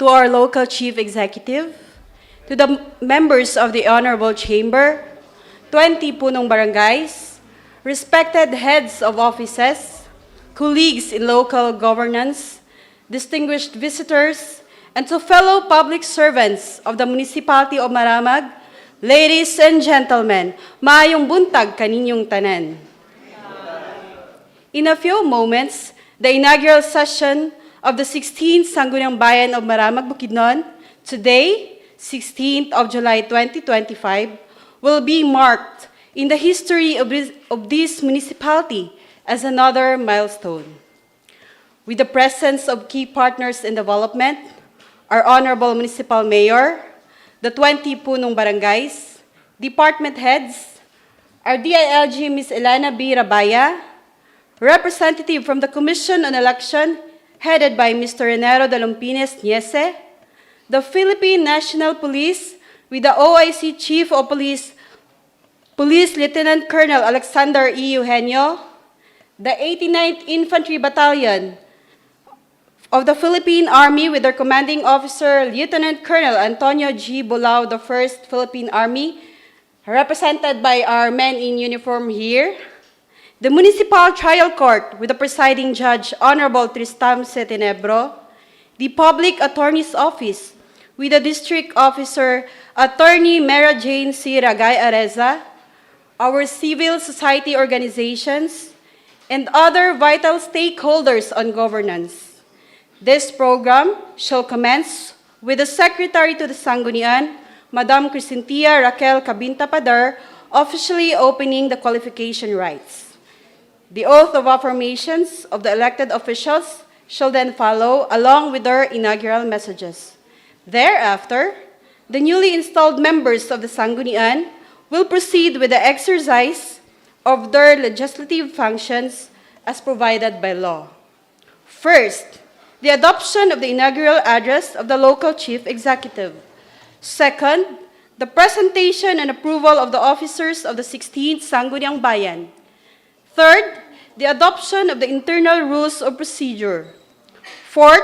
to our local chief executive, to the members of the Honorable Chamber, 20 punong barangays, respected heads of offices, colleagues in local governance, distinguished visitors, and to fellow public servants of the Municipality of Maramag, ladies and gentlemen, maayong buntag kaninyong tanan. In a few moments, the inaugural session of the 16th Sangguniang Bayan of Maramag, Bukidnon, today, 16th of July 2025, will be marked in the history of this municipality as another milestone. With the presence of key partners in development, our Honorable Municipal Mayor, the 20 punong barangays, department heads, our DILG Ms. Elena B. Rabaya, representative from the Commission on Election, headed by Mr. Renero Dalumpines Niese, the Philippine National Police with the OIC Chief of Police, Police Lieutenant Colonel Alexander E. Eugenio, the 89th Infantry Battalion of the Philippine Army with their commanding officer, Lieutenant Colonel Antonio G. Bulao, the 1st Philippine Army, represented by our men in uniform here, the Municipal Trial Court with the presiding judge, Honorable Tristam C. Tenebro, the Public Attorney's Office with the District Officer, Attorney Mara Jane C. Ragay Areza, our civil society organizations, and other vital stakeholders on governance. This program shall commence with the Secretary to the Sangguniang, Madam Cristintia Raquel Cabinta-Pader, officially opening the qualification rites. The oath of affirmations of the elected officials shall then follow, along with their inaugural messages. Thereafter, the newly installed members of the Sangguniang will proceed with the exercise of their legislative functions as provided by law. First, the adoption of the inaugural address of the local chief executive. Second, the presentation and approval of the officers of the 16th Sangguniang Bayan. Third, the adoption of the internal rules of procedure. Fourth,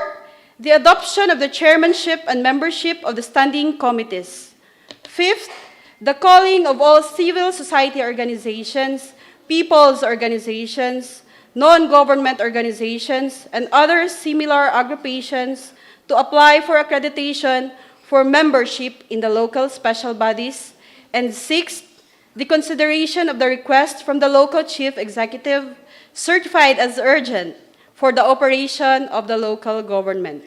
the adoption of the chairmanship and membership of the standing committees. Fifth, the calling of all civil society organizations, people's organizations, non-government organizations, and other similar agrupations to apply for accreditation for membership in the local special bodies. And sixth, the consideration of the request from the local chief executive certified as urgent for the operation of the local government.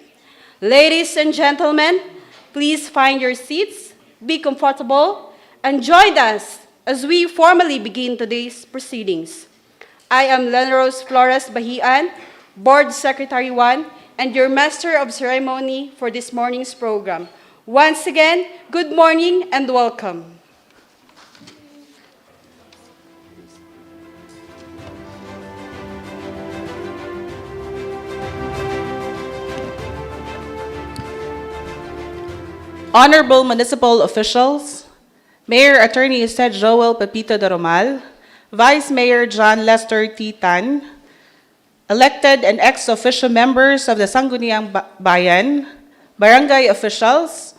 Ladies and gentlemen, please find your seats, be comfortable, and join us as we formally begin today's proceedings. I am Lenrose Flores Bahian, Board Secretary 1, and your Master of Ceremony for this morning's program. Once again, good morning and welcome. Honorable municipal officials, Mayor Attorney Jose Joel Pepito de Romal, Vice Mayor John Lester T. Tan, elected and ex-officio members of the Sangguniang Bayan, barangay officials,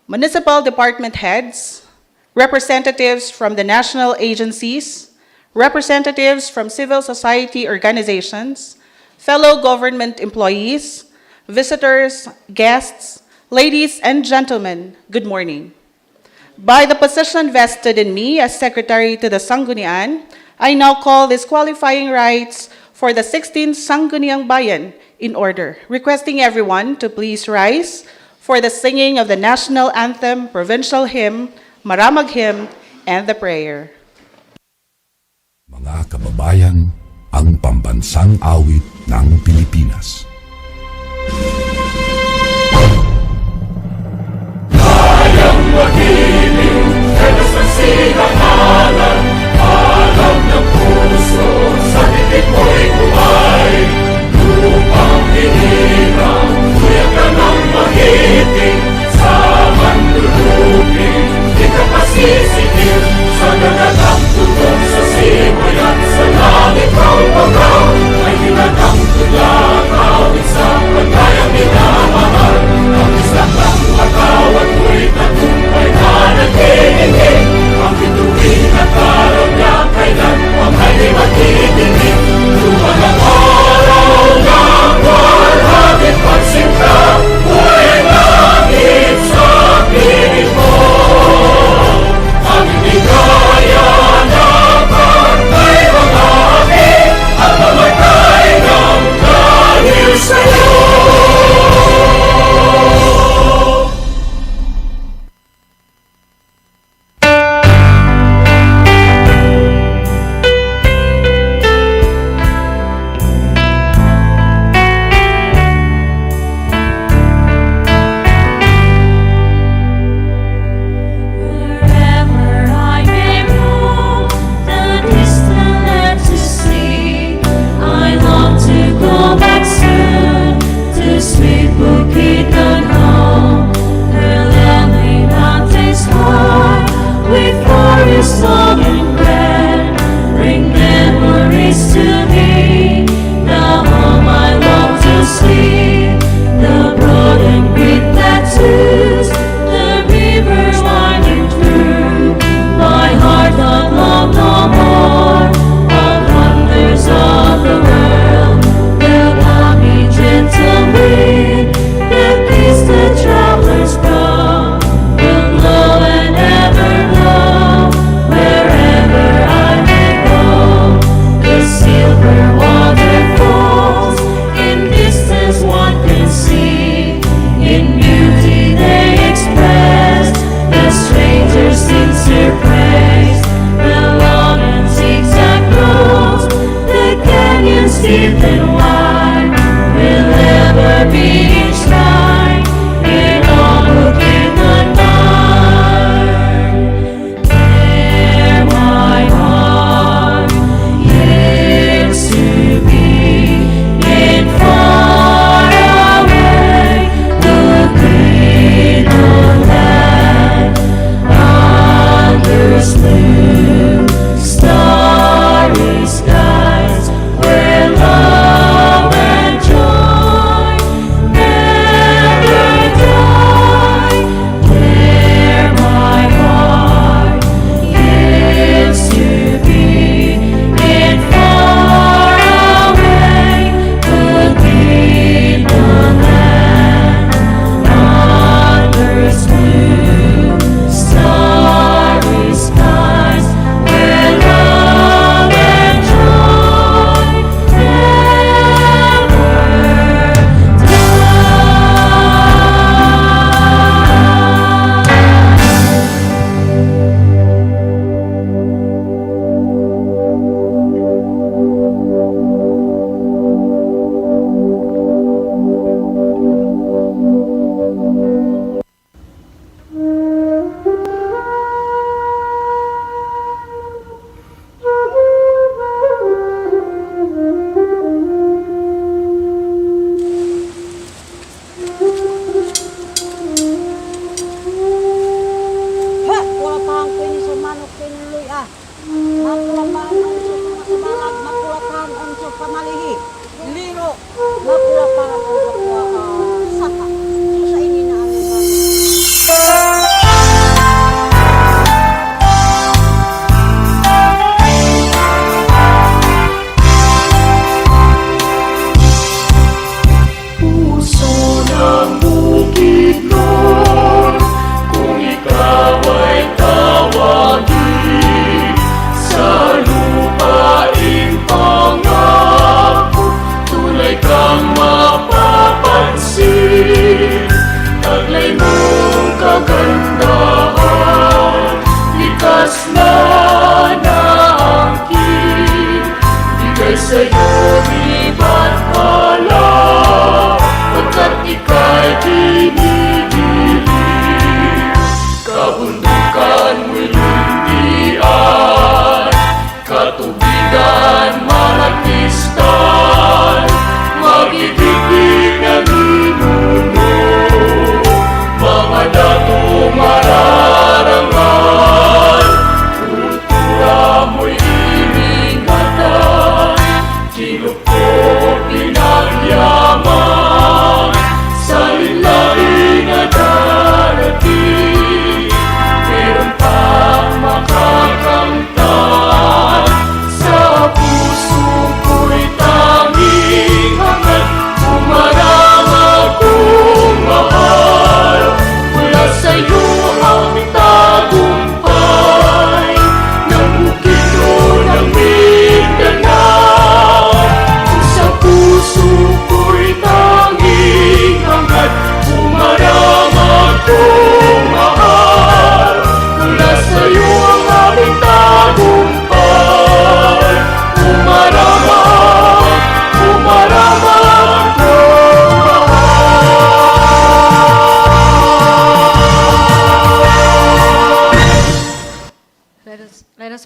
municipal department heads, representatives from the national agencies, representatives from civil society organizations, fellow government employees, visitors, guests, ladies and gentlemen, good morning. By the position vested in me as Secretary to the Sangguniang, I now call these qualifying rites for the 16th Sangguniang Bayan in order, requesting everyone to please rise for the singing of the national anthem, provincial hymn, Maramag hymn, and the prayer. Mga kababayan, ang pambansang awit ng Pilipinas. Magiging helas ng silangalan, alam ng puso, sa titik mo'y kumay. Lupang hinirang, kuyak ka ng magiting, sa manlulupin, di ka pasisingil, sa nagatang tugon sa simulan, sa langit raw pagaw, ay hinatang tulad, awit sa pagkayang minamahal.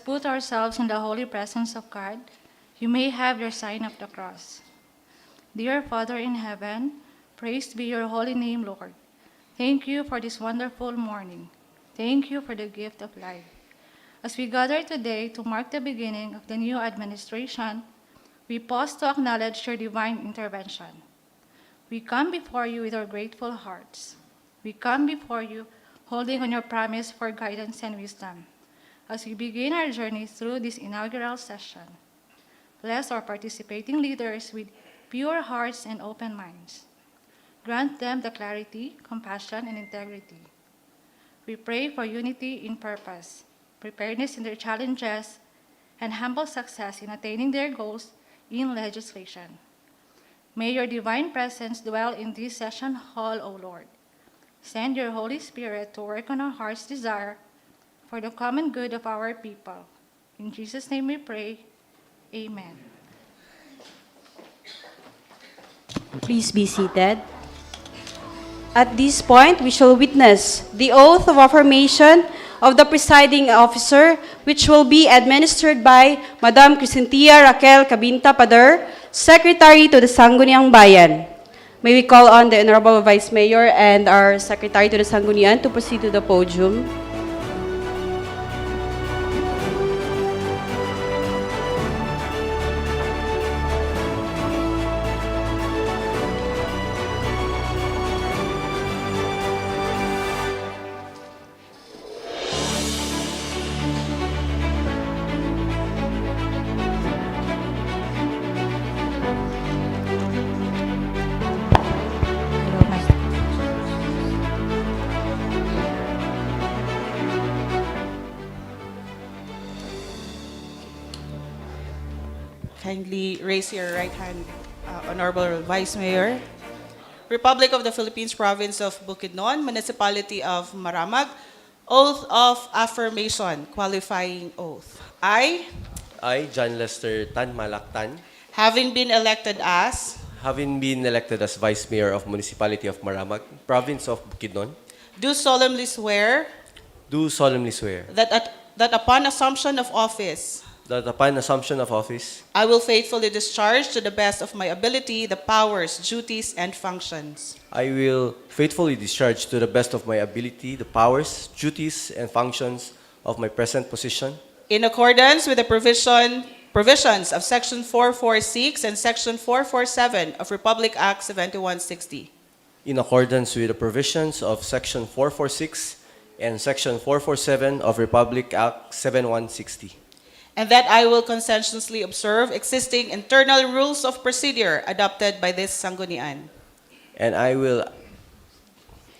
put ourselves in the holy presence of God, you may have your sign of the cross. Dear Father in heaven, praised be your holy name, Lord. Thank you for this wonderful morning. Thank you for the gift of life. As we gather today to mark the beginning of the new administration, we pause to acknowledge your divine intervention. We come before you with our grateful hearts. We come before you holding on your promise for guidance and wisdom. As we begin our journey through this inaugural session, bless our participating leaders with pure hearts and open minds. Grant them the clarity, compassion, and integrity. We pray for unity in purpose, preparedness in their challenges, and humble success in attaining their goals in legislation. May your divine presence dwell in this session hall, O Lord. Send your Holy Spirit to work on our heart's desire for the common good of our people. In Jesus' name we pray. Amen. Please be seated. At this point, we shall witness the oath of affirmation of the presiding officer, which will be administered by Madam Criscentia Raquel Cabinta Pader, Secretary to the Sangguniang Bayan. May we call on the Honorable Vice Mayor and our Secretary to the Sangguniang to proceed to the podium. Kindly raise your right hand, Honorable Vice Mayor. Republic of the Philippines, Province of Bukidnon, Municipality of Maramag, Oath of Affirmation, Qualifying Oath. I, John Lester Tan Malaktan, having been elected as Vice Mayor of Municipality of Maramag, Province of Bukidnon, do solemnly swear do solemnly swear that upon assumption of office, that upon assumption of office, I will faithfully discharge to the best of my ability the powers, duties, and functions I will faithfully discharge to the best of my ability the powers, duties, and functions of my present position in accordance with the provisions of Section 446 and Section 447 of Republic Act 7160. in accordance with the provisions of Section 446 and Section 447 of Republic Act 7160. And that I will conscientiously observe existing internal rules of procedure adopted by this Sangguniang. And I will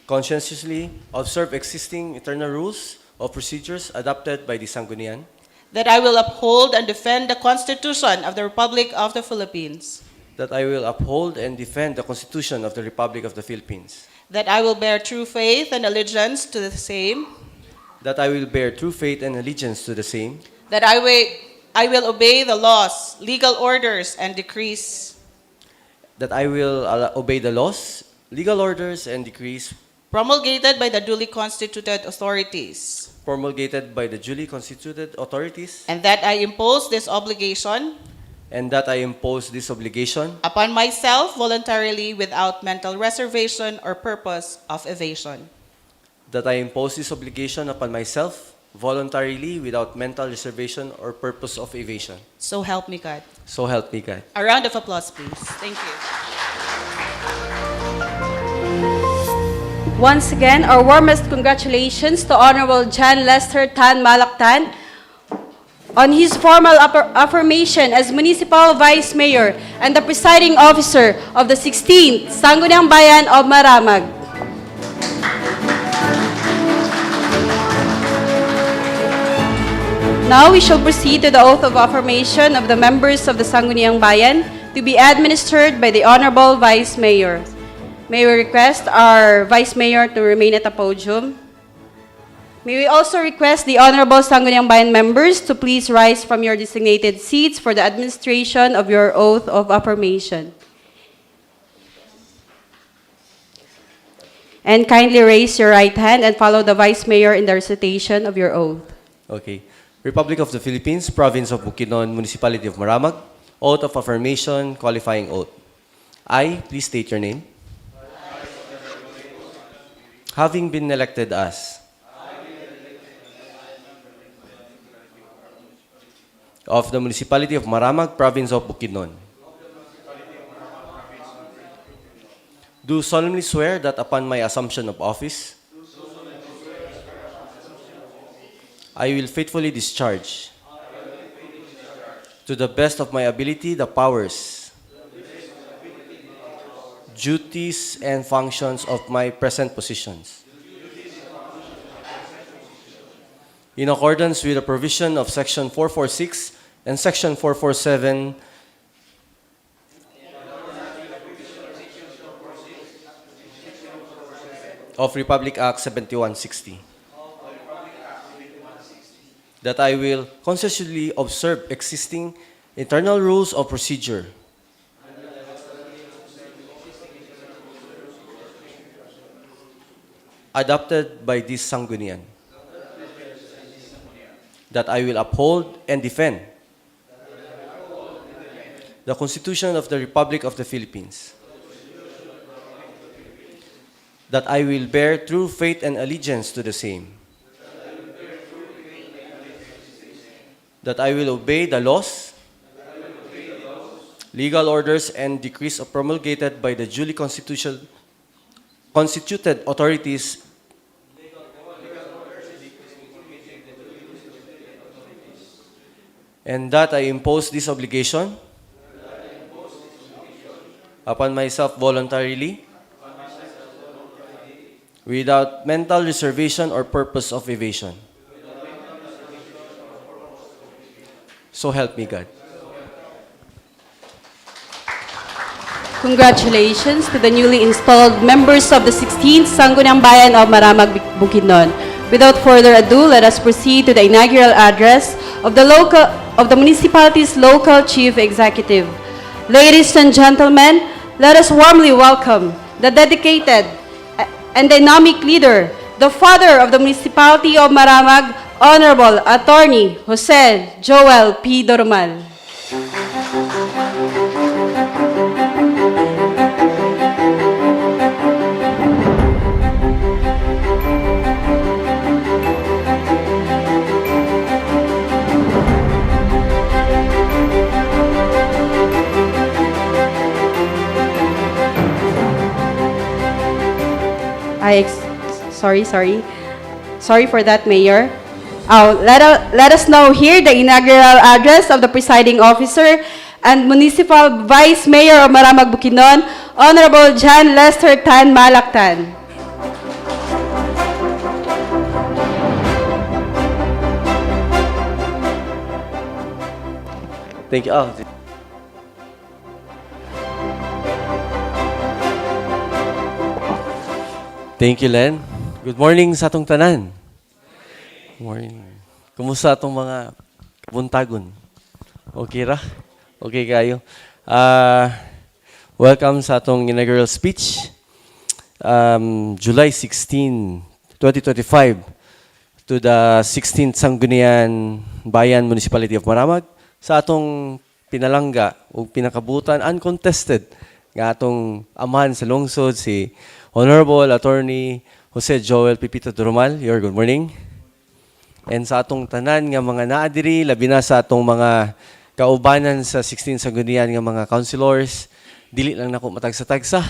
conscientiously observe existing internal rules of procedures adopted by the Sangguniang. That I will uphold and defend the Constitution of the Republic of the Philippines. That I will uphold and defend the Constitution of the Republic of the Philippines. That I will bear true faith and allegiance to the same. That I will bear true faith and allegiance to the same. That I will obey the laws, legal orders, and decrees That I will obey the laws, legal orders, and decrees promulgated by the duly constituted authorities. promulgated by the duly constituted authorities. And that I impose this obligation And that I impose this obligation upon myself voluntarily without mental reservation or purpose of evasion. that I impose this obligation upon myself voluntarily without mental reservation or purpose of evasion. So help me God. So help me God. A round of applause, please. Thank you. Once again, our warmest congratulations to Honorable John Lester Tan Malaktan on his formal affirmation as Municipal Vice Mayor and the presiding officer of the 16th Sangguniang Bayan of Maramag. Now we shall proceed to the oath of affirmation of the members of the Sangguniang Bayan to be administered by the Honorable Vice Mayor. May we request our Vice Mayor to remain at the podium. May we also request the Honorable Sangguniang Bayan members to please rise from your designated seats for the administration of your oath of affirmation. And kindly raise your right hand and follow the Vice Mayor in the recitation of your oath. Okay. Republic of the Philippines, Province of Bukidnon, Municipality of Maramag. Oath of affirmation, qualifying oath. I, please state your name. Having been elected as of the Municipality of Maramag, Province of Bukidnon. Do solemnly swear that upon my assumption of office, I will faithfully discharge, to the best of my ability, the powers, duties, and functions of my present positions. In accordance with the provision of Section 446 and Section 447 of Republic Act 7160. That I will conscientiously observe existing internal rules of procedure adopted by this Sangguniang. That I will uphold and defend the Constitution of the Republic of the Philippines. That I will bear true faith and allegiance to the same. That I will obey the laws, legal orders, and decrees promulgated by the duly constituted authorities and that I impose this obligation upon myself voluntarily, without mental reservation or purpose of evasion. So help me God. Congratulations to the newly installed members of the 16th Sangguniang Bayan of Maramag, Bukidnon. Without further ado, let us proceed to the inaugural address of the municipality's local chief executive. Ladies and gentlemen, let us warmly welcome the dedicated and dynamic leader, the father of the municipality of Maramag, Honorable Attorney Jose Joel P. Dormal. Sorry for that, Mayor. Let us now hear the inaugural address of the presiding officer and Municipal Vice Mayor of Maramag, Bukidnon, Honorable John Lester Tan Malactan. Thank you. Thank you, Len. Good morning sa atong tanan. Good morning. Kumusta atong mga kabuntagon? Okay ra? Okay kayo? Welcome sa atong inaugural speech. July 16, 2025 to the 16th Sangguniang Bayan Municipality of Maramag sa atong pinalangga o pinakabutan uncontested nga atong amahan sa lungsod si Honorable Attorney Jose Joel P. Dormal. Your good morning. And sa atong tanan nga mga naadiri, labi na sa atong mga kaubanan sa 16 Sangguniang nga mga councilors, dili lang nako matagsa-tagsa,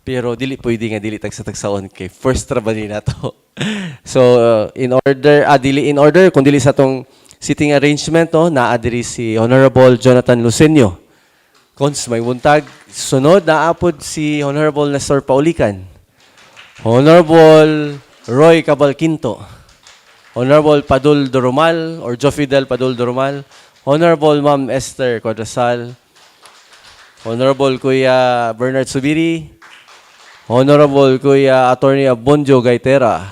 pero dili pwede nga dili tagsa-tagsaon kay first trabaho na to. So in order kung dili sa atong sitting arrangement no, naadiri si Honorable Jonathan Lucenio. Cons may buntag, sunod naapod si Honorable Nestor Paulican. Honorable Roy Cabalquinto, Honorable Padul Doromal or Jofidel Padul Doromal, Honorable Ma'am Esther Quadrasal, Honorable Kuya Bernard Subiri, Honorable Kuya Attorney Abonjo Gaitera,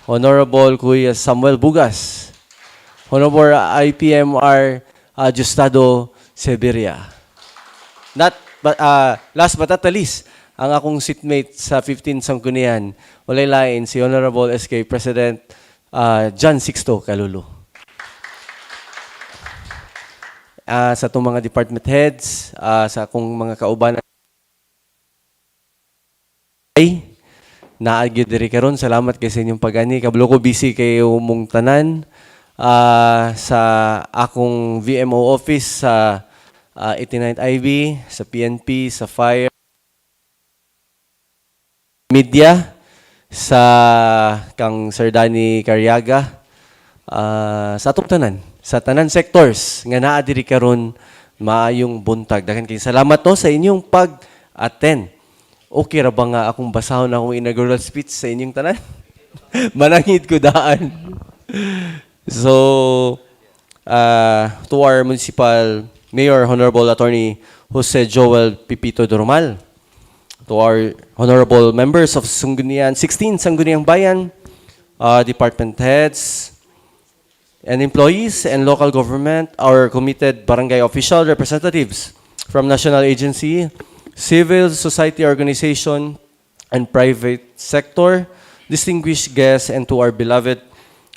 Honorable Kuya Samuel Bugas, Honorable IPMR Justado Severia. Last but not the least, ang akong seatmate sa 15 Sangguniang, walay lain si Honorable SK President John Sixto Calulu. sa itong mga department heads, sa akong mga kauban ay naagyo diri karon. Salamat kay sa inyong pag-ani. Kablo ko busy kayo mong tanan sa akong VMO office sa 89th IV, sa PNP, sa Fire, Media, sa kang Sir Danny Cariaga, sa atong tanan, sa tanan sectors nga naa diri karon maayong buntag. Daghan kay salamat to sa inyong pag-attend. Okay ra ba nga akong basahon akong inaugural speech sa inyong tanan? Manangit ko daan. So, to our Municipal Mayor, Honorable Attorney Jose Joel Pipito Doromal, to our honorable members of 16 Sangguniang Bayan, department heads, and employees and local government, our committed barangay official representatives from national agency, civil society organization, and private sector, distinguished guests, and to our beloved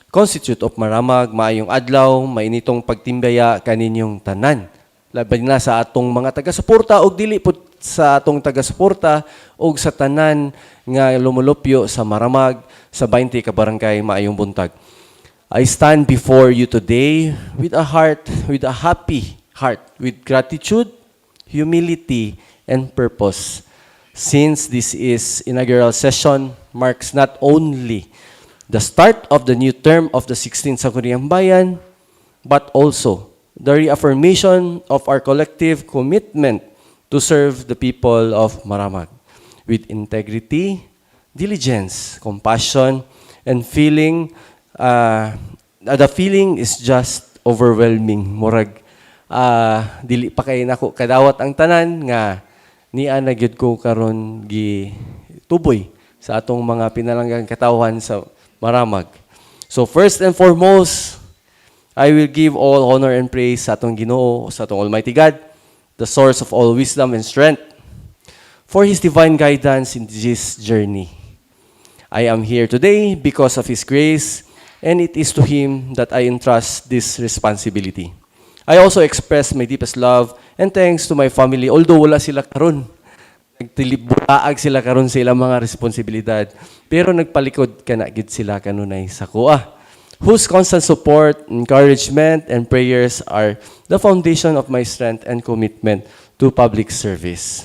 Constitute of Maramag, maayong adlaw, mainitong pagtimbaya kaninyong tanan. Laban na sa atong mga taga-suporta o dili po sa atong taga-suporta o sa tanan nga lumulupyo sa Maramag, sa 20 ka barangay, maayong buntag. I stand before you today with a heart, with a happy heart, with gratitude, humility, and purpose. Since this is inaugural session, marks not only the start of the new term of the 16th Sangguniang Bayan, but also the reaffirmation of our collective commitment to serve the people of Maramag with integrity, diligence, compassion, and feeling. The feeling is just overwhelming. Murag, dili pa kay nako kadawat ang tanan nga niya na gyud ko karon gi tuboy sa atong mga pinalanggang katawhan sa Maramag. So first and foremost, I will give all honor and praise sa atong Ginoo, sa atong Almighty God, the source of all wisdom and strength, for His divine guidance in this journey. I am here today because of His grace, and it is to Him that I entrust this responsibility. I also express my deepest love and thanks to my family, although wala sila karon. Nagtilibulaag sila karon sa ilang mga responsibilidad, pero nagpalikod ka na gid sila kanunay sa kuha, whose constant support, encouragement, and prayers are the foundation of my strength and commitment to public service.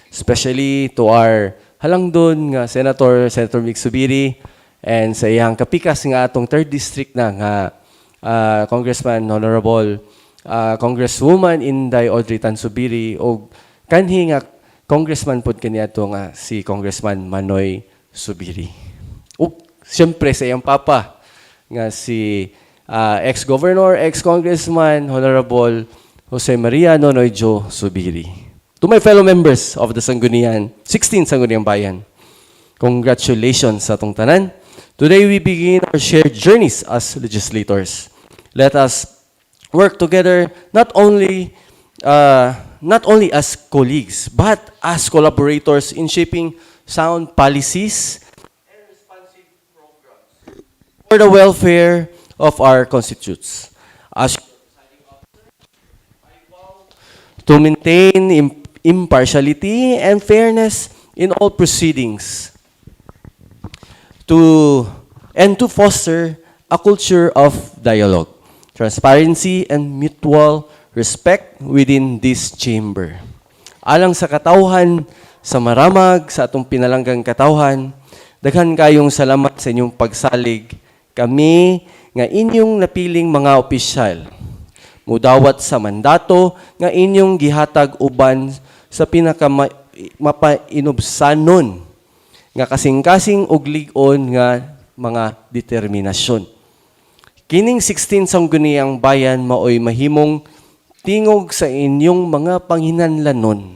Especially to our halangdon nga Senator Mig Subiri, and sa iyang kapikas nga atong 3rd District na nga Congressman Honorable Congresswoman Inday Audrey Tansubiri, o kanhi nga Congressman pod kaniadto nga si Congressman Manoy Subiri. O siyempre sa iyang papa nga si ex-governor, ex-congressman Honorable Jose Maria Nonoy Joe Subiri. To my fellow members of the Sangguniang, 16 Sangguniang Bayan, congratulations sa atong tanan. Today we begin our shared journeys as legislators. Let us work together not only as colleagues, but as collaborators in shaping sound policies and responsive programs for the welfare of our constituents. As to maintain impartiality and fairness in all proceedings, to foster a culture of dialogue, transparency, and mutual respect within this chamber. Alang sa katawhan sa Maramag, sa atong pinalanggang katawhan, daghan kayong salamat sa inyong pagsalig. Kami nga inyong napiling mga opisyal, mudawat sa mandato nga inyong gihatag uban sa pinakamapainubsanon nga kasing-kasing ug lig-on nga mga determinasyon. Kining 16 Sangguniang Bayan maoy mahimong tingog sa inyong mga panghinanlanon.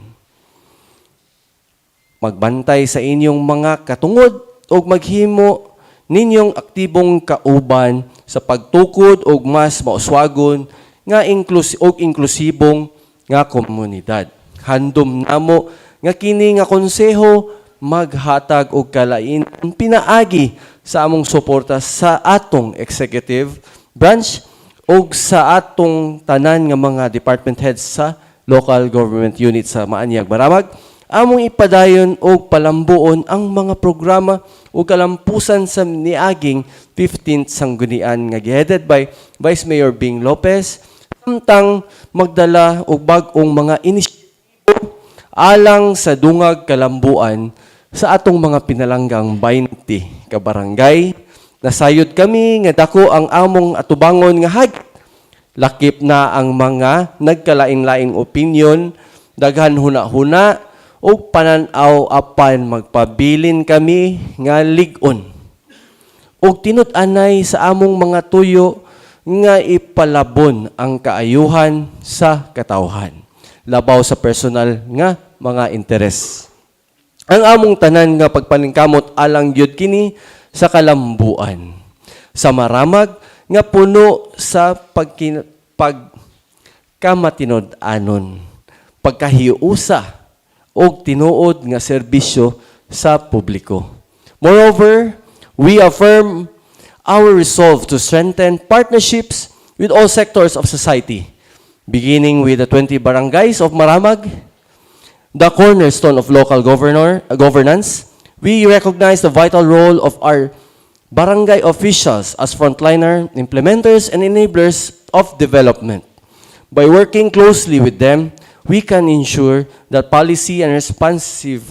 Magbantay sa inyong mga katungod ug maghimo ninyong aktibong kauban sa pagtukod og mas mauswagon nga inklusibong nga komunidad. Handom namo nga kini nga konseho maghatag og kalain pinaagi sa among suporta sa atong executive branch og sa atong tanan nga mga department heads sa local government unit sa Maanyag, Maramag, among ipadayon og palambuon ang mga programa o kalampusan sa niaging 15th Sanggunian nga giheaded by Vice Mayor Bing Lopez, samtang magdala og bag-ong mga inisyatibo alang sa dungag kalambuan sa atong mga pinalanggang 20 ka barangay. Nasayod kami nga dako ang among atubangon nga hagit. Lakip na ang mga nagkalain-laing opinion, daghan huna-huna o pananaw apan magpabilin kami nga ligon. Og tinut-anay sa among mga tuyo nga ipalabon ang kaayuhan sa katawhan, labaw sa personal nga mga interes. Ang among tanan nga pagpaningkamot alang gyud kini sa kalambuan. Sa Maramag nga puno sa pagkamatinod-anon, pagkahiusa o tinuod nga serbisyo sa publiko. Moreover, we affirm our resolve to strengthen partnerships with all sectors of society, beginning with the 20 barangays of Maramag, the cornerstone of local governance. We recognize the vital role of our barangay officials as frontliner, implementers, and enablers of development. By working closely with them, we can ensure that policy are responsive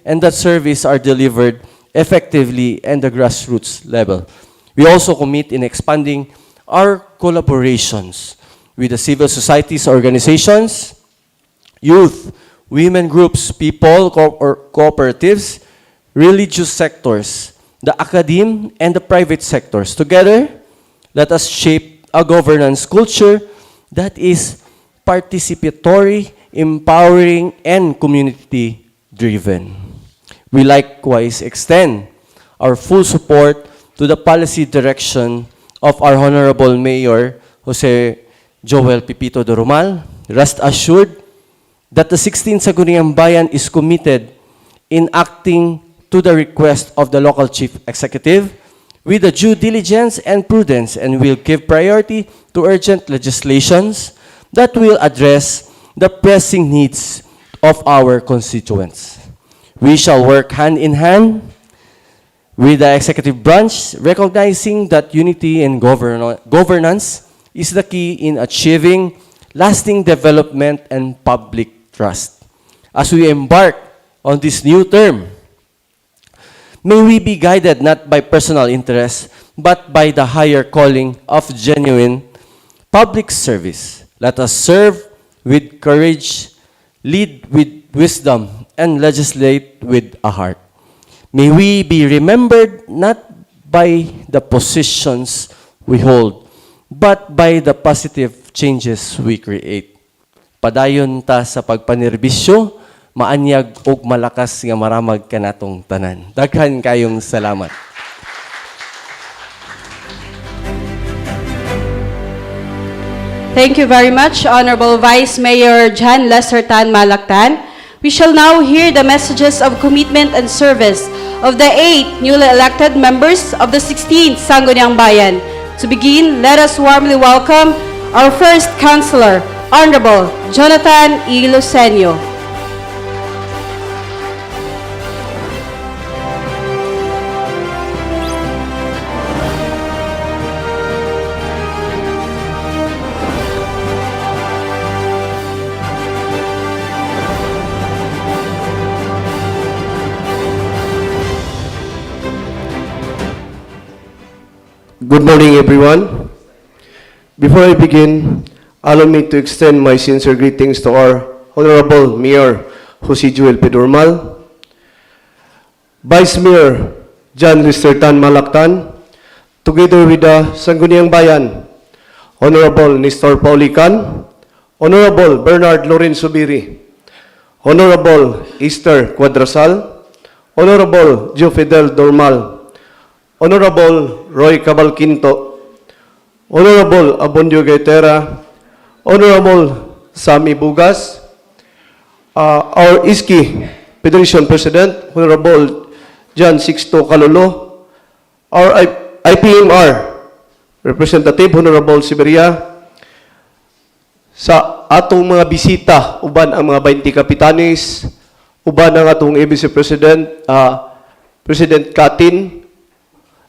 and that service are delivered effectively at the grassroots level. We also commit in expanding our collaborations with the civil societies organizations, youth, women groups, people or cooperatives, religious sectors, the academe, and the private sectors. Together, let us shape a governance culture that is participatory, empowering, and community-driven. We likewise extend our full support to the policy direction of our Honorable Mayor, Jose Joel Pipito de Romal. Rest assured that the 16th Sangguniang Bayan is committed in acting to the request of the local chief executive with the due diligence and prudence, and will give priority to urgent legislations that will address the pressing needs of our constituents. We shall work hand in hand with the executive branch, recognizing that unity and governance is the key in achieving lasting development and public trust. As we embark on this new term, may we be guided not by personal interest, but by the higher calling of genuine public service. Let us serve with courage, lead with wisdom, and legislate with a heart. May we be remembered not by the positions we hold, but by the positive changes we create. Padayon ta sa pagpanerbisyo, maanyag og malakas nga maramag kanatong tanan. Daghan kayong salamat. Thank you very much, Honorable Vice Mayor John Lester Tan Malactan. We shall now hear the messages of commitment and service of the 8 newly elected members of the 16th Sangguniang Bayan. To begin, let us warmly welcome our first councilor, Honorable Jonathan E. Lucenio. Good morning, everyone. Before I begin, allow me to extend my sincere greetings to our Honorable Mayor, Jose Joel P. Durmal, Vice Mayor John Lester Tan Malactan, together with the Sangguniang Bayan, Honorable Nestor Paulican, Honorable Bernard Lorenzo Biri, Honorable Esther Cuadrasal, Honorable Joe Fidel Dormal, Honorable Roy Cabal Quinto, Honorable Abondio Gaitera, Honorable Sammy Bugas, our ISKI Federation President, Honorable John Sixto Calolo, our IPMR Representative Honorable Siberia, sa atong mga bisita, uban ang mga 20 kapitanes, uban ang atong ABC President, President Katin,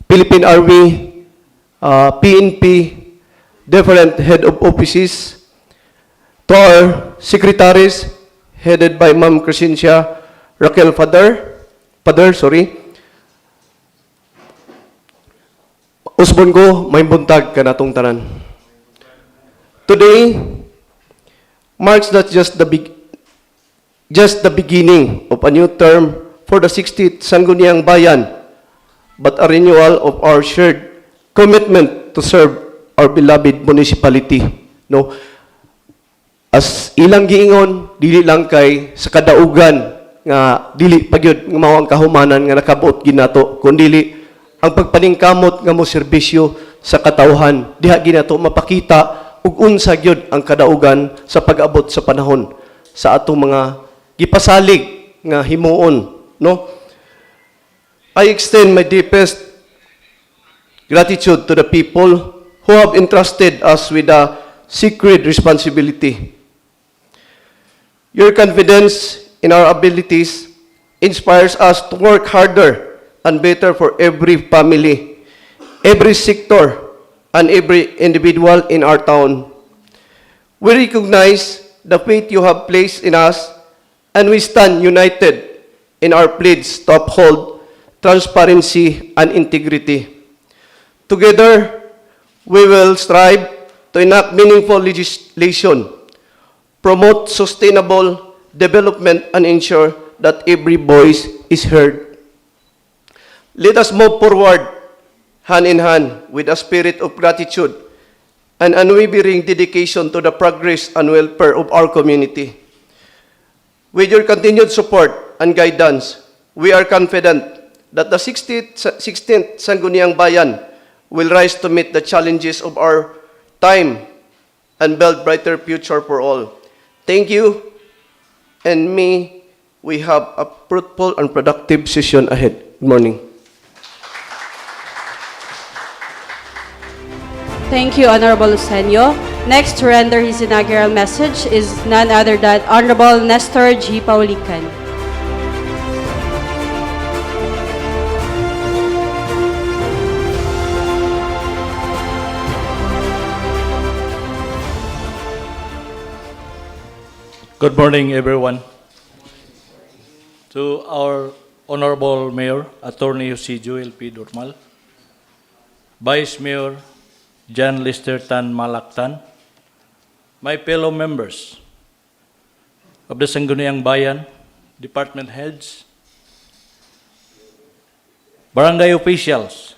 Philippine Army, PNP, different head of offices, to our secretaries, headed by Ma'am Crescencia Raquel Father, usbon ko, may buntag ka natong tanan. Today marks not just the beginning of a new term for the 60th Sangguniang Bayan, but a renewal of our shared commitment to serve our beloved municipality. No? As ilang giingon, dili lang kay sa kadaugan nga dili pagyud nga mao ang kahumanan nga nakabot ginato, kundi ang pagpaningkamot nga mo serbisyo sa katawhan, diha ginato mapakita ug unsa gyud ang kadaugan sa pag-abot sa panahon sa atong mga gipasalig nga himuon, no? I extend my deepest gratitude to the people who have entrusted us with a sacred responsibility. Your confidence in our abilities inspires us to work harder and better for every family, every sector, and every individual in our town. We recognize the faith you have placed in us, and we stand united in our pledge to uphold transparency and integrity. Together, we will strive to enact meaningful legislation, promote sustainable development, and ensure that every voice is heard. Let us move forward hand in hand with a spirit of gratitude and unwavering dedication to the progress and welfare of our community. With your continued support and guidance, we are confident that the 16th Sangguniang Bayan will rise to meet the challenges of our time and build brighter future for all. Thank you, and may we have a fruitful and productive session ahead. Good morning. Thank you, Honorable Lucenio. Next to render his inaugural message is none other than Honorable Nestor G. Paulican. Good morning, everyone. To our Honorable Mayor, Attorney Jose Joel P. Durmal, Vice Mayor John Lester Tan Malaktan, my fellow members of the Sangguniang Bayan, department heads, barangay officials,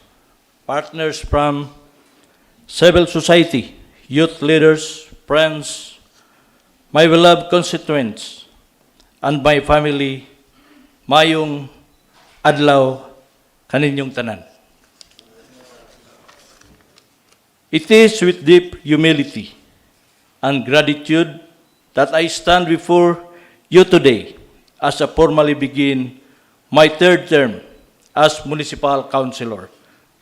partners from civil society, youth leaders, friends, my beloved constituents, and my family, mayong adlaw kaninyong tanan. It is with deep humility and gratitude that I stand before you today as I formally begin my third term as Municipal Councilor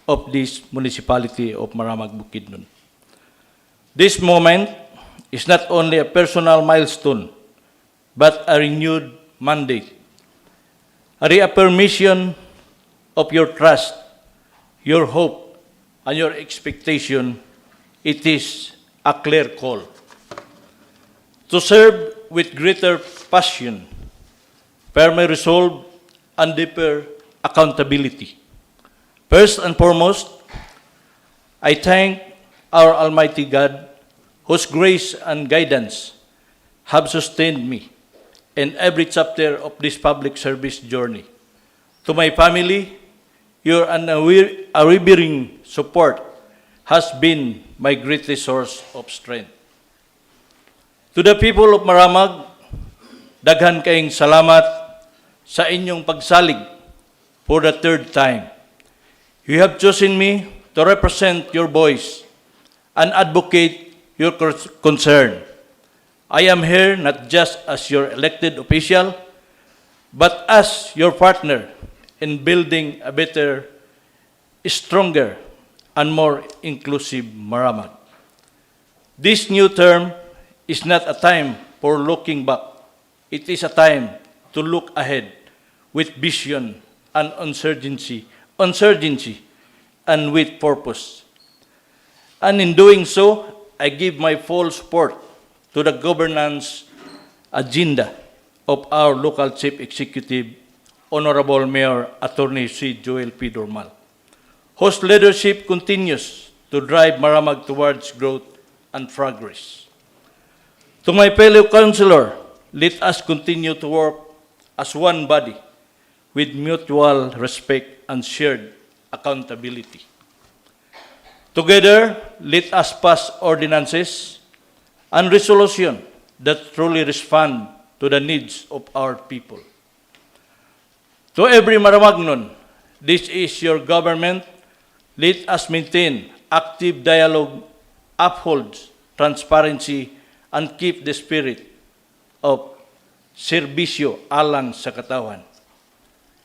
of this Municipality of Maramag, Bukidnon. This moment is not only a personal milestone, but a renewed mandate, a reaffirmation of your trust, your hope, and your expectation. It is a clear call to serve with greater passion, firmer resolve, and deeper accountability. First and foremost, I thank our Almighty God, whose grace and guidance have sustained me in every chapter of this public service journey. To my family, your unwavering support has been my greatest source of strength. To the people of Maramag, daghan kayong salamat sa inyong pagsalig for the third time. You have chosen me to represent your voice and advocate your concern. I am here not just as your elected official, but as your partner in building a better, stronger, and more inclusive Maramag. This new term is not a time for looking back. It is a time to look ahead with vision and uncertainty, and with purpose. And in doing so, I give my full support to the governance agenda of our local chief executive, Honorable Mayor Attorney C. Joel P. Dormal, whose leadership continues to drive Maramag towards growth and progress. To my fellow councilor, let us continue to work as one body with mutual respect and shared accountability. Together, let us pass ordinances and resolutions that truly respond to the needs of our people. To every Maramagnon, this is your government. Let us maintain active dialogue, uphold transparency, and keep the spirit of serbisyo alang sa katawan.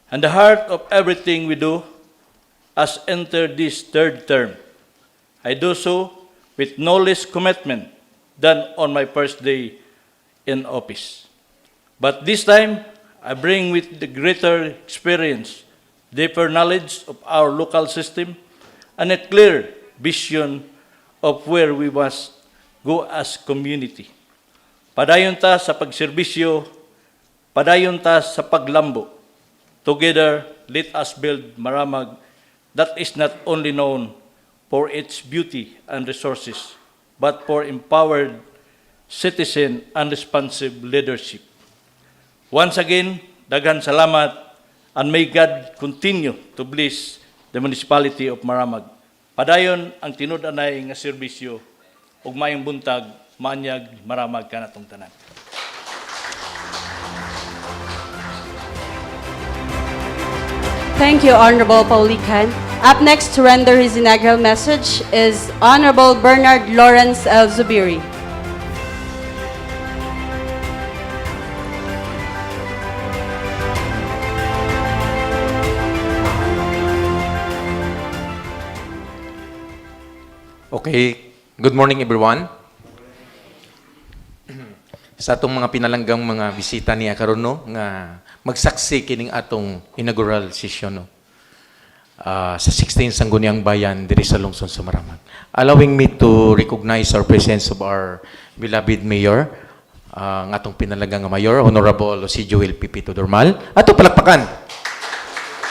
And the heart of everything we do as enter this third term, I do so with no less commitment than on my first day in office. But this time, I bring with the greater experience, deeper knowledge of our local system, and a clear vision of where we must go as community. Padayon ta sa pagserbisyo, padayon ta sa paglambo. Together, let us build Maramag that is not only known for its beauty and resources, but for empowered citizen and responsive leadership. Once again, daghan salamat, and may God continue to bless the municipality of Maramag. Padayon ang tinud-anay nga serbisyo ug maayong buntag maanyag Maramag kanatong tanan. Thank you, Honorable Paulican. Up next to render his inaugural message is Honorable Bernard Lawrence L. Zubiri. Okay, good morning everyone. Sa atong mga pinalanggang mga bisita niya karon no nga magsaksi kining atong inaugural session no. Sa 16 Sangguniang Bayan diri sa lungsod sa Maramag. Allowing me to recognize our presence of our beloved mayor, ang atong pinalanggang nga mayor, Honorable si Joel P. Dormal. Ato palakpakan.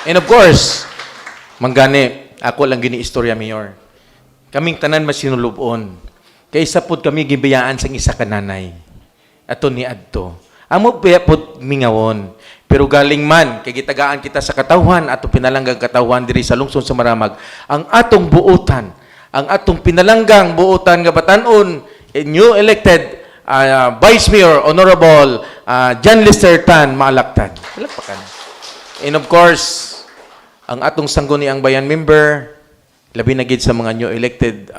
And of course, manggani ako lang gini istorya mayor. Kaming tanan masinulubon. Kaysa pud kami gibiyaan sang isa ka nanay. Ato ni adto. Amo pa pud mingawon. Pero galing man kay gitagaan kita sa katawhan ato pinalanggang katawhan diri sa lungsod sa Maramag. Ang atong buotan, ang atong pinalanggang buotan nga batan-on, new elected Vice Mayor Honorable John Lester Tan Maalaktan. Palakpakan. And of course, ang atong Sangguniang Bayan member, labi na gid sa mga new elected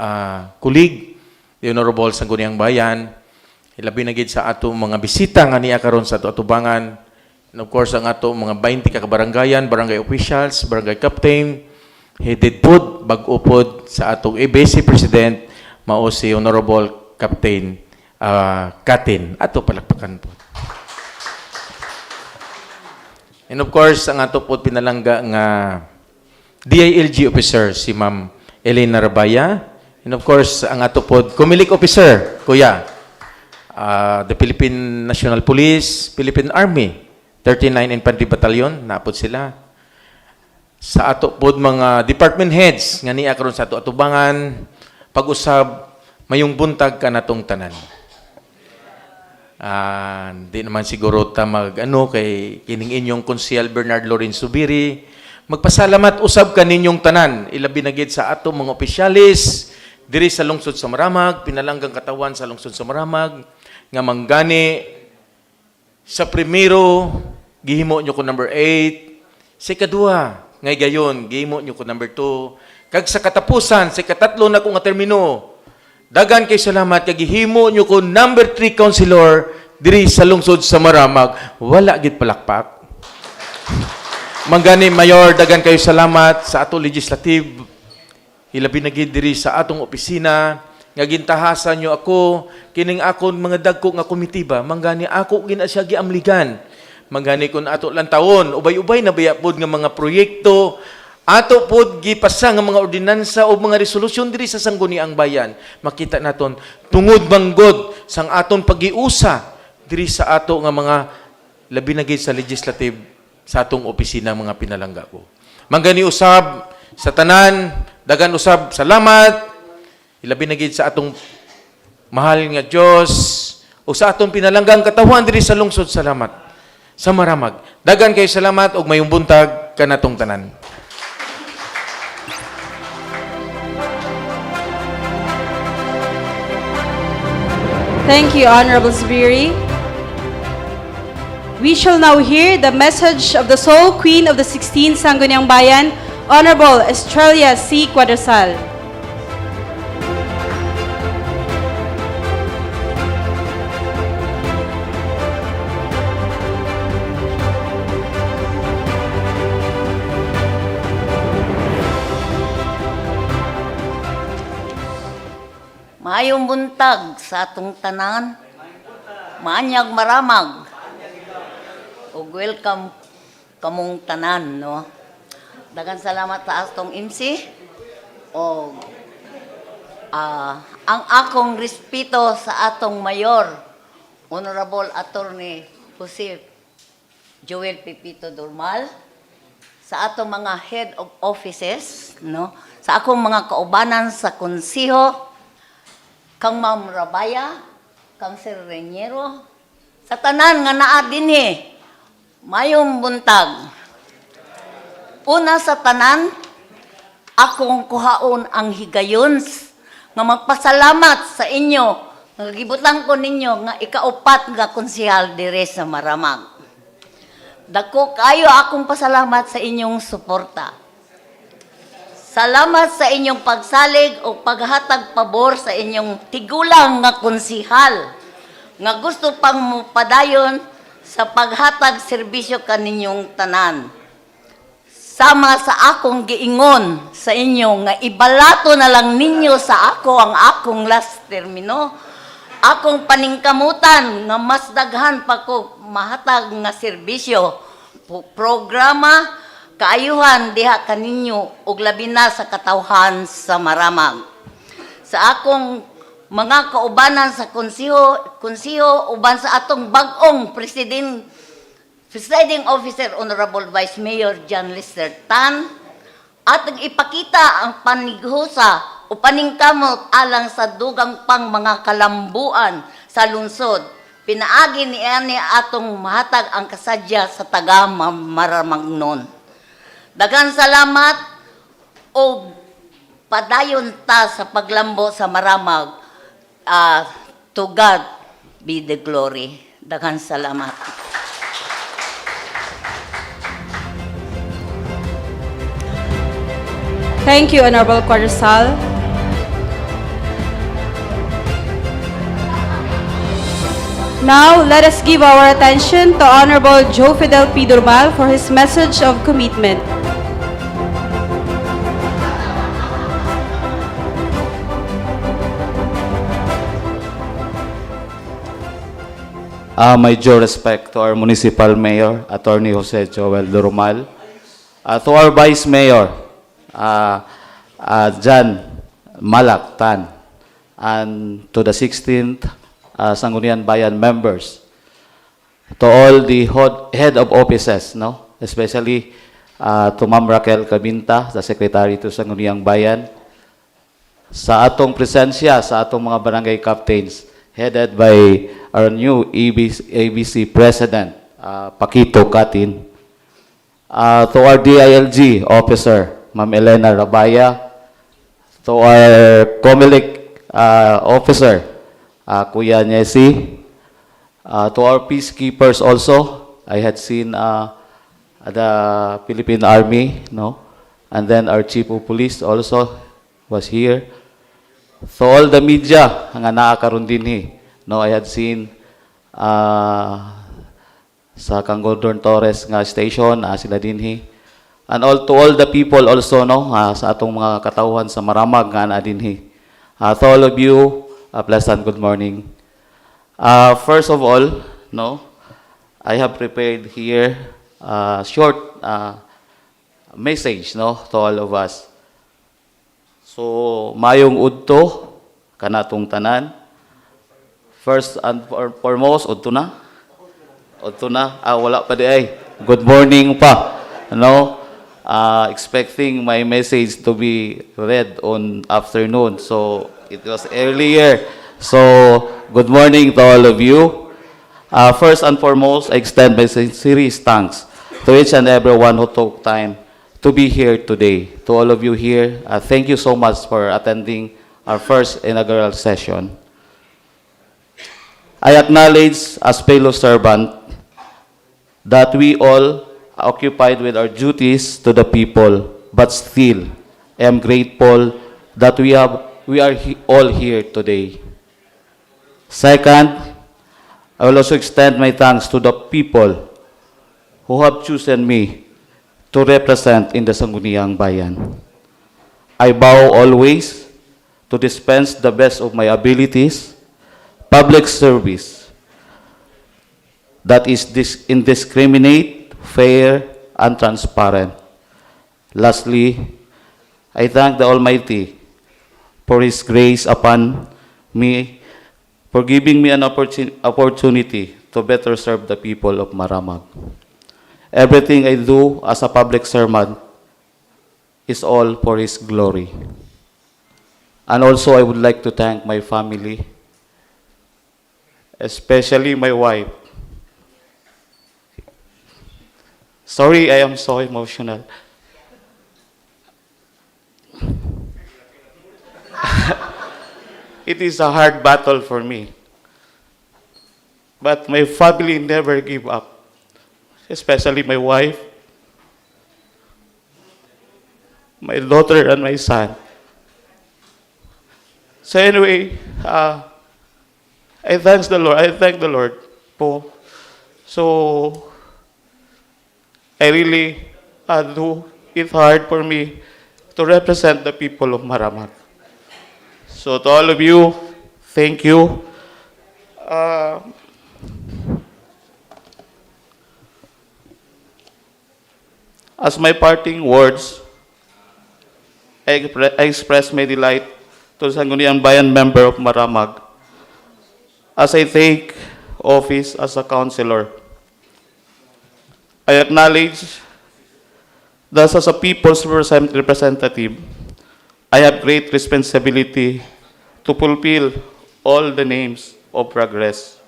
colleague, the Honorable Sangguniang Bayan, labi na gid sa ato mga bisita nga niya karon sa ato atubangan. And of course, ang ato mga 20 ka kabaranggayan, barangay officials, barangay captain, headed pod, bag-o pod sa atong Vice President, mao si Honorable Captain Katin. Ato palakpakan po. And of course, ang ato pod pinalangga nga DILG officer, si Ma'am Elena Rabaya. And of course, ang ato pod Kumilik officer, Kuya, the Philippine National Police, Philippine Army, 39 Infantry Battalion, napod sila. Sa ato pod mga department heads, nga niya karon sa ato atubangan, pag-usab, mayong buntag ka natong tanan. Di naman siguro ta kay kining inyong konsyel Bernard Lawrence Zubiri, magpasalamat usab ka ninyong tanan, ilabi na gid sa ato mga opisyalis, diri sa lungsod sa Maramag, pinalanggang katawan sa lungsod sa Maramag, nga manggani, sa primero, gihimo nyo ko number 8. Sa ikadua, ngay gayon, gihimo nyo ko number 2. Kag sa katapusan, sa ikatatlo na ko nga termino, dagan kay salamat, kag gihimo nyo ko number 3 councilor, diri sa lungsod sa Maramag. Wala gid palakpak. Manggani, Mayor, dagan kayo salamat sa ato legislative Ilabi na gid diri sa atong opisina, nga gintahasan nyo ako, kining akon mga dagko nga komitiba, manggani ako gina siya giamligan. Manggani kun ato lang taon, ubay-ubay na bayapod nga mga proyekto, ato pod gipasa nga mga ordinansa o mga resolusyon diri sa Sangguniang Bayan. Makita naton tungod manggod sang aton pag-iusa diri sa ato nga mga labi na gid sa legislative sa atong opisina mga pinalangga ko. Manggani usab sa tanan, dagan usab salamat. Ilabi na gid sa atong mahal nga Dios o sa atong pinalanggang katawhan diri sa lungsod salamat sa Maramag. Dagan kay salamat ug mayong buntag kanatong tanan. Thank you, Honorable Zubiri. We shall now hear the message of the sole Queen of the 16th Sangguniang Bayan, Honorable Estrella C. Cuadrosal. Maayong buntag sa atong tanan. Maanyag maramag. O welcome kamong tanan, no? Dagan salamat sa atong MC. O ang akong respeto sa atong mayor, Honorable Attorney Jose Joel Pepito Durmal, sa atong mga head of offices, no? Sa akong mga kaubanan sa konsiho, kang Ma'am Rabaya, kang Sir Reñero, sa tanan nga naa dinhi, mayong buntag. Una sa tanan, akong kuhaon ang higayon nga magpasalamat sa inyo, nga gibutang ko ninyo nga ikaupat nga konsehal dire sa Maramag. Dako kayo akong pasalamat sa inyong suporta. Salamat sa inyong pagsalig o paghatag pabor sa inyong tigulang nga konsihal nga gusto pang mupadayon sa paghatag serbisyo kaninyong tanan. Sama sa akong giingon sa inyo nga ibalato na lang ninyo sa ako ang akong last termino. Akong paningkamutan nga mas daghan pa ko mahatag nga serbisyo, programa, kaayuhan diha kaninyo ug labi na sa katawhan sa Maramag. Sa akong mga kaubanan sa konsiho uban sa atong bag-ong Presiding Officer Honorable Vice Mayor John Lester Tan, atong ipakita ang panighusa o paningkamot alang sa dugang pang mga kalambuan sa lungsod. Pinaagi ni ani atong mahatag ang kasadya sa taga Maramagnon. Daghang salamat o padayon ta sa paglambo sa Maramag. To God be the glory. Daghang salamat. Thank you, Honorable Cuadrosal. Now, let us give our attention to Honorable Joe Fidel P. Durmal for his message of commitment. My due respect to our Municipal Mayor, Attorney Jose Joel Durmal, to our Vice Mayor, Jan Malak Tan, and to the 16th Sangguniang Bayan members, to all the head of offices, no? Especially to Ma'am Raquel Cabinta, the Secretary to Sangguniang Bayan, sa atong presensya, sa atong mga barangay captains, headed by our new ABC President, Paquito Catin, to our DILG officer, Ma'am Elena Rabaya, to our COMELEC officer, Kuya Nyesi, to our peacekeepers also. I had seen the Philippine Army, no? And then our Chief of Police also was here. To all the media nga naakaroon din no, I had seen sa Kang Gordon Torres nga station, sila din And to all the people also, no, sa atong mga katauhan sa Maramag nga na dinhi. To all of you, a pleasant good morning. First of all, no, I have prepared here a short message, no, to all of us. So, mayong udto kanatong tanan. First and foremost, udto na. Udto na. Wala pa di ay. Good morning pa. No? Expecting my message to be read on afternoon. So, it was earlier. So, good morning to all of you. First and foremost, I extend my sincerest thanks to each and everyone who took time to be here today. To all of you here, thank you so much for attending our first inaugural session. I acknowledge as fellow servant that we all occupied with our duties to the people, but still I am grateful that we are all here today. Second, I will also extend my thanks to the people who have chosen me to represent in the Sangguniang Bayan. I vow always to dispense the best of my abilities, public service that is indiscriminate, fair, and transparent. Lastly, I thank the Almighty for His grace upon me, for giving me an opportunity to better serve the people of Maramag. Everything I do as a public servant is all for His glory. And also, I would like to thank my family, especially my wife. Sorry, I am so emotional. It is a hard battle for me. But my family never give up, especially my wife, my daughter, and my son. So anyway, I thank the Lord po. So, I really do it hard for me to represent the people of Maramag. So to all of you, thank you. As my parting words, I express my delight to the Sangguniang Bayan member of Maramag as I take office as a councilor. I acknowledge that as a people's representative, I have great responsibility to fulfill all the names of progress.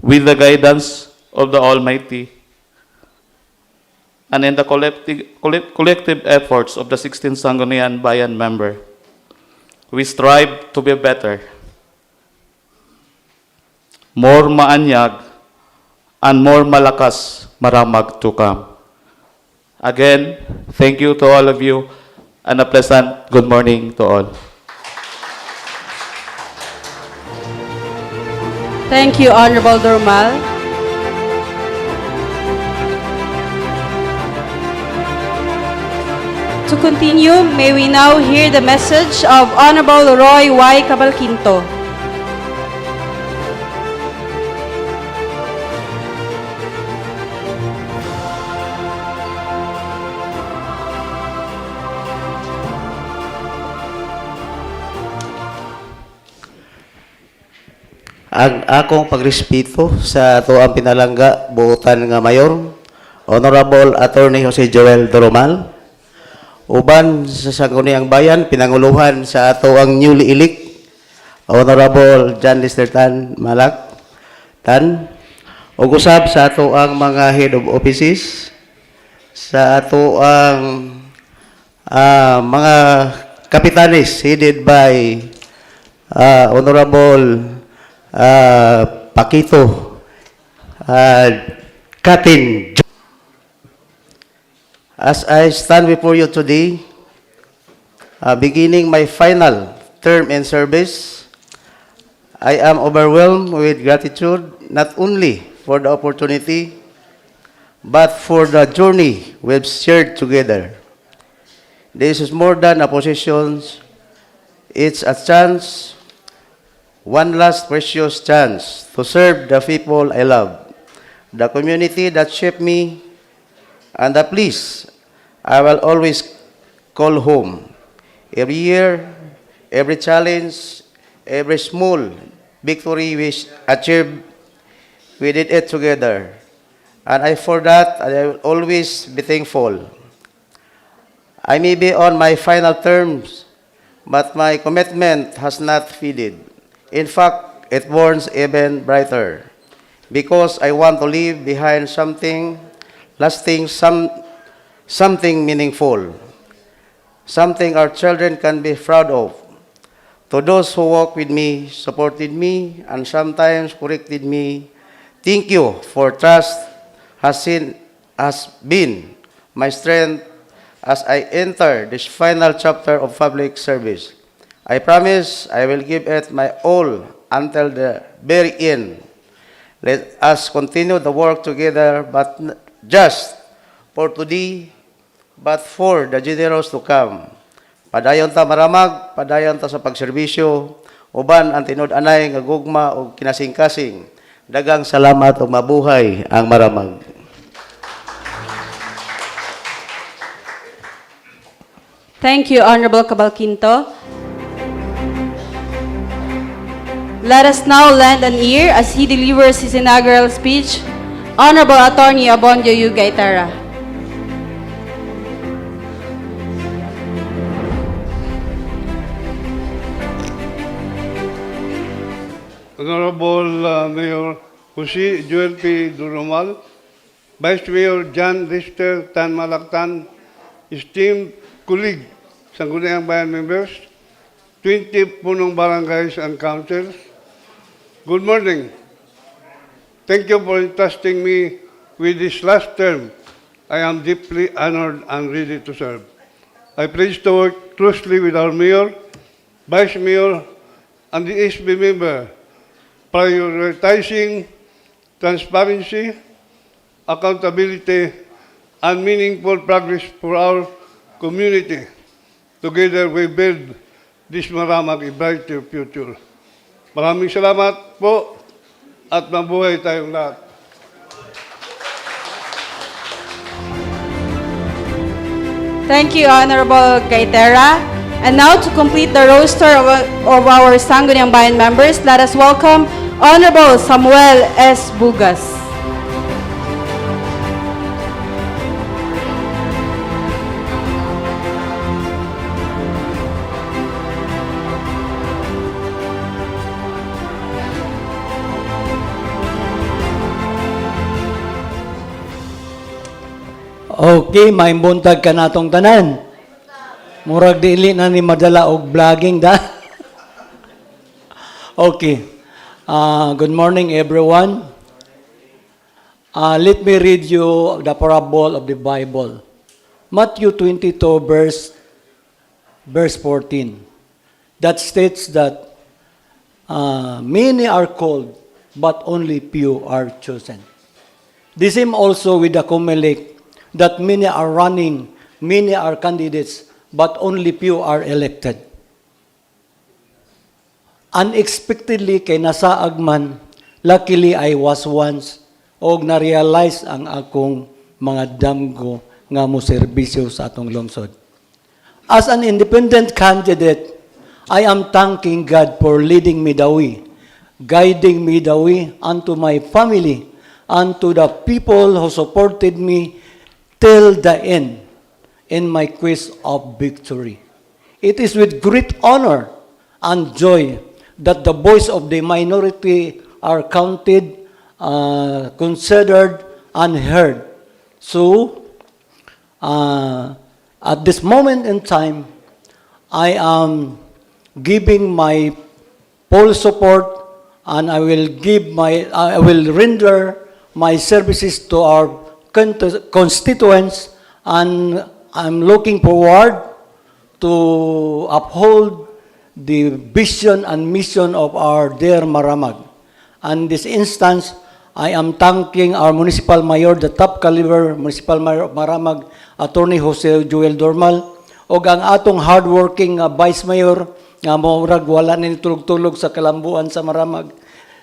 With the guidance of the Almighty and in the collective efforts of the 16th Sangguniang Bayan member, we strive to be better, more maanyag, and more malakas Maramag to come. Again, thank you to all of you, and a pleasant good morning to all. Thank you, Honorable Dormal. To continue, may we now hear the message of Honorable Roy Y. Cabalquinto. Ang akong pagrespeto sa ato ang pinalangga buotan nga mayor, Honorable Attorney Jose Joel Doromal, uban sa Sangguniang Bayan, pinanguluhan sa ato ang newly elect, Honorable John Lester Tan Malak, ug usab sa ato ang mga head of offices, sa ato ang mga kapitanes headed by Honorable Pakito Katin. As I stand before you today, beginning my final term in service, I am overwhelmed with gratitude not only for the opportunity but for the journey we've shared together. This is more than a position, it's a chance, one last precious chance to serve the people I love, the community that shaped me, and the place I will always call home. Every year, every challenge, every small victory we achieved, we did it together. And for that, I will always be thankful. I may be on my final terms, but my commitment has not faded. In fact, it burns even brighter, because I want to leave behind something lasting, something meaningful, something our children can be proud of. To those who walked with me, supported me, and sometimes corrected me, thank you for trust has been my strength as I enter this final chapter of public service. I promise I will give it my all until the very end. Let us continue the work together, but not just for today, but for the generations to come. Padayon ta Maramag, padayon ta sa pagserbisyo, uban ang tinud-anay nga gugma o kinasing-kasing. Dagang salamat o mabuhay ang Maramag. Thank you, Honorable 𝐒𝐶𝐆𝐔𝐑𝐀𝐋. Let us now lend an ear as he delivers his inaugural speech. Honorable Attorney Abondio U. Gaitara. Honorable Mayor 𝐒𝐀𝐍𝐆𝐔𝐍𝐈𝐍𝐻, Vice Mayor John Lister Tan Malactan, esteemed colleague, Sangguniang Bayan members, 20 punong barangays and councils, good morning. Thank you for entrusting me with this last term. I am deeply honored and ready to serve. I pledge to work closely with our Mayor, Vice Mayor, and the SB member, prioritizing transparency, accountability, and meaningful progress for our community. Together we build this Maramag a brighter future. Maraming salamat po at mabuhay tayong lahat. Thank you, Honorable Gaitera. And now, to complete the roster of our Sangguniang Bayan members, let us welcome Honorable Samuel S. Bugas. Okay, may buntag ka natong tanan. Murag dili na ni madala og vlogging da. Okay. Good morning everyone. Let me read you the parable of the Bible. Matthew 22 verse 14. That states that many are called, but only few are chosen. The same also with the 𝐒𝐿𝐿𝐿𝐿, that many are running, many are candidates, but only few are elected. Unexpectedly kay nasaag man, luckily I was once, og na-realize ang akong mga damgo nga mo serbisyo sa atong lungsod. As an independent candidate, I am thanking God for leading me the way, guiding me the way unto my family, unto the people who supported me till the end in my quest of victory. It is with great honor and joy that the voice of the minority are counted, considered, and heard. So, at this moment in time, I am giving my full support, and I will render my services to our constituents, and I'm looking forward to uphold the vision and mission of our dear Maramag. And in this instance, I am thanking our Municipal Mayor, the top caliber Municipal Mayor of Maramag, Attorney 𝐒𝐀𝐍𝐆𝐔𝐍 Dormal, o ang atong hardworking Vice Mayor, nga maurag wala na tulog-tulog sa kalambuan sa Maramag,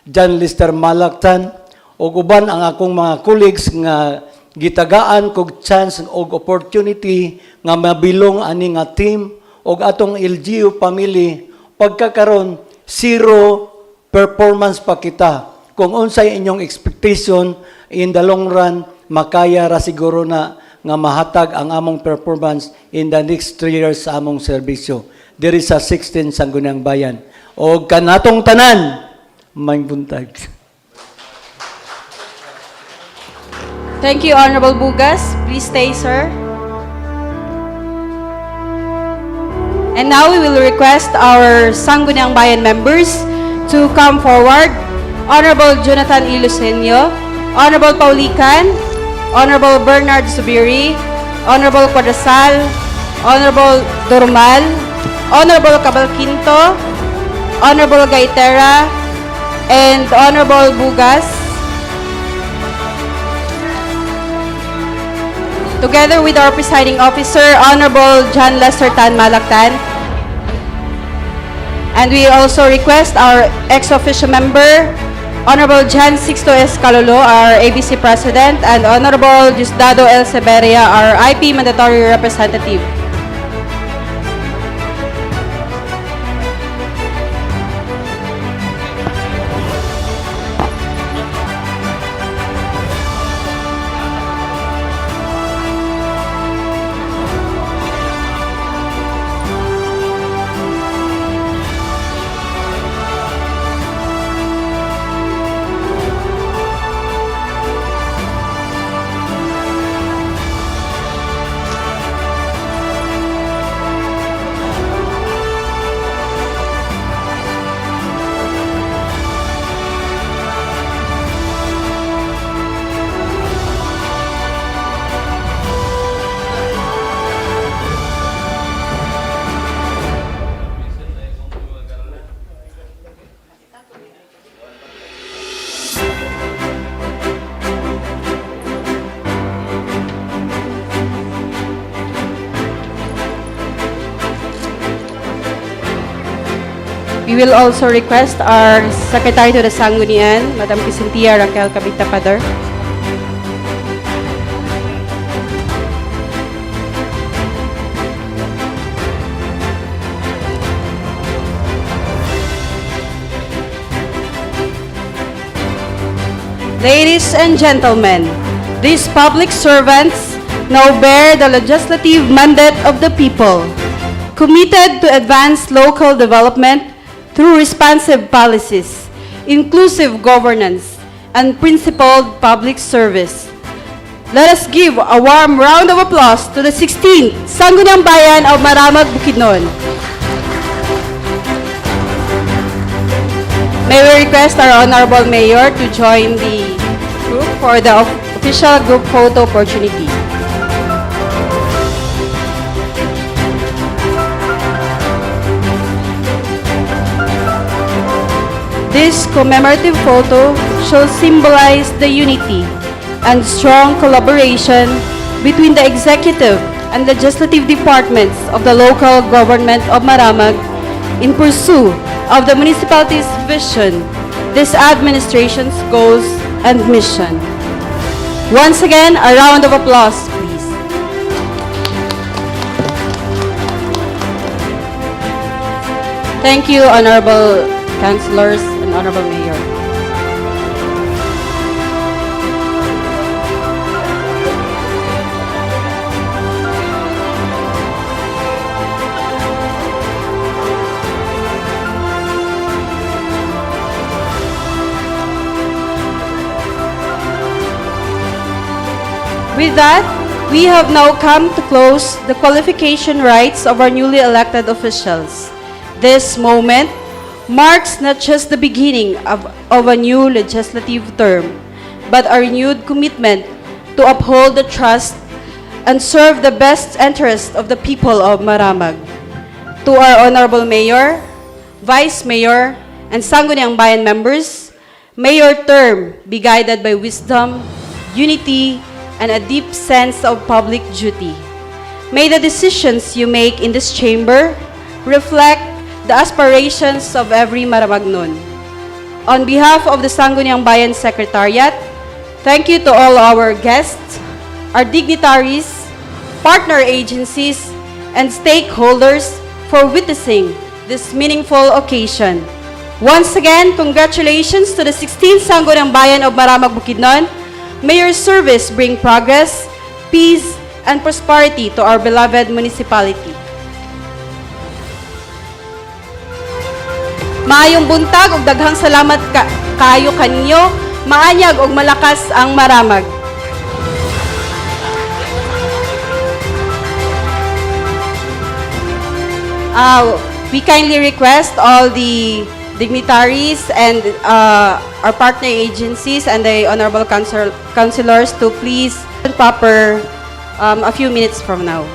John Lester Malaktan, o uban ang akong mga colleagues nga gitagaan kog chance og opportunity nga mabilong ani nga team og atong LGU family pagkakaron zero performance pa kita. Kung unsay inyong expectation in the long run, makaya ra siguro na nga mahatag ang among performance in the next 3 years sa among serbisyo. Diri sa 16 Sangguniang Bayan. O kanatong tanan, may buntag. Thank you, Honorable Bugas. Please stay, sir. And now we will request our Sangguniang Bayan members to come forward. Honorable Jonathan Ilusenio, Honorable Paulican, Honorable Bernard Subiri, Honorable Quadrasal, Honorable Dormal, Honorable Cabalquinto, Honorable Gaitera, and Honorable Bugas, together with our presiding officer, Honorable John Lester Tan Malaktan. And we also request our ex-officio member, Honorable Jan Sixto S. Calolo, our ABC President, and Honorable Diosdado L. Severia, our IP Mandatory Representative. We will also request our Secretary to the Sangguniang, Madam Cynthia Raquel Cabita-Padar. Ladies and gentlemen, these public servants now bear the legislative mandate of the people, committed to advance local development through responsive policies, inclusive governance, and principled public service. Let us give a warm round of applause to the 16th Sangguniang Bayan of Maramag, Bukidnon. May we request our Honorable Mayor to join the group for the official group photo opportunity. This commemorative photo shall symbolize the unity and strong collaboration between the executive and legislative departments of the local government of Maramag in pursuit of the municipality's vision, this administration's goals and mission. Once again, a round of applause, please. Thank you, Honorable Councilors and Honorable Mayor. With that, we have now come to close the qualification rights of our newly elected officials. This moment marks not just the beginning of a new legislative term, but a renewed commitment to uphold the trust and serve the best interest of the people of Maramag. To our Honorable Mayor, Vice Mayor, and Sangguniang Bayan members, May your term be guided by wisdom, unity, and a deep sense of public duty. May the decisions you make in this chamber reflect the aspirations of every Maramagnon. On behalf of the Sangguniang Bayan Secretariat, thank you to all our guests, our dignitaries, partner agencies, and stakeholders for witnessing this meaningful occasion. Once again, congratulations to the 16th Sangguniang Bayan of Maramag, Bukidnon. May your service bring progress, peace, and prosperity to our beloved municipality. Maayong buntag ug daghang salamat kayo kaninyo. Maanyag ug malakas ang Maramag. We kindly request all the dignitaries and our partner agencies and the honorable councilors to please proper a few minutes from now.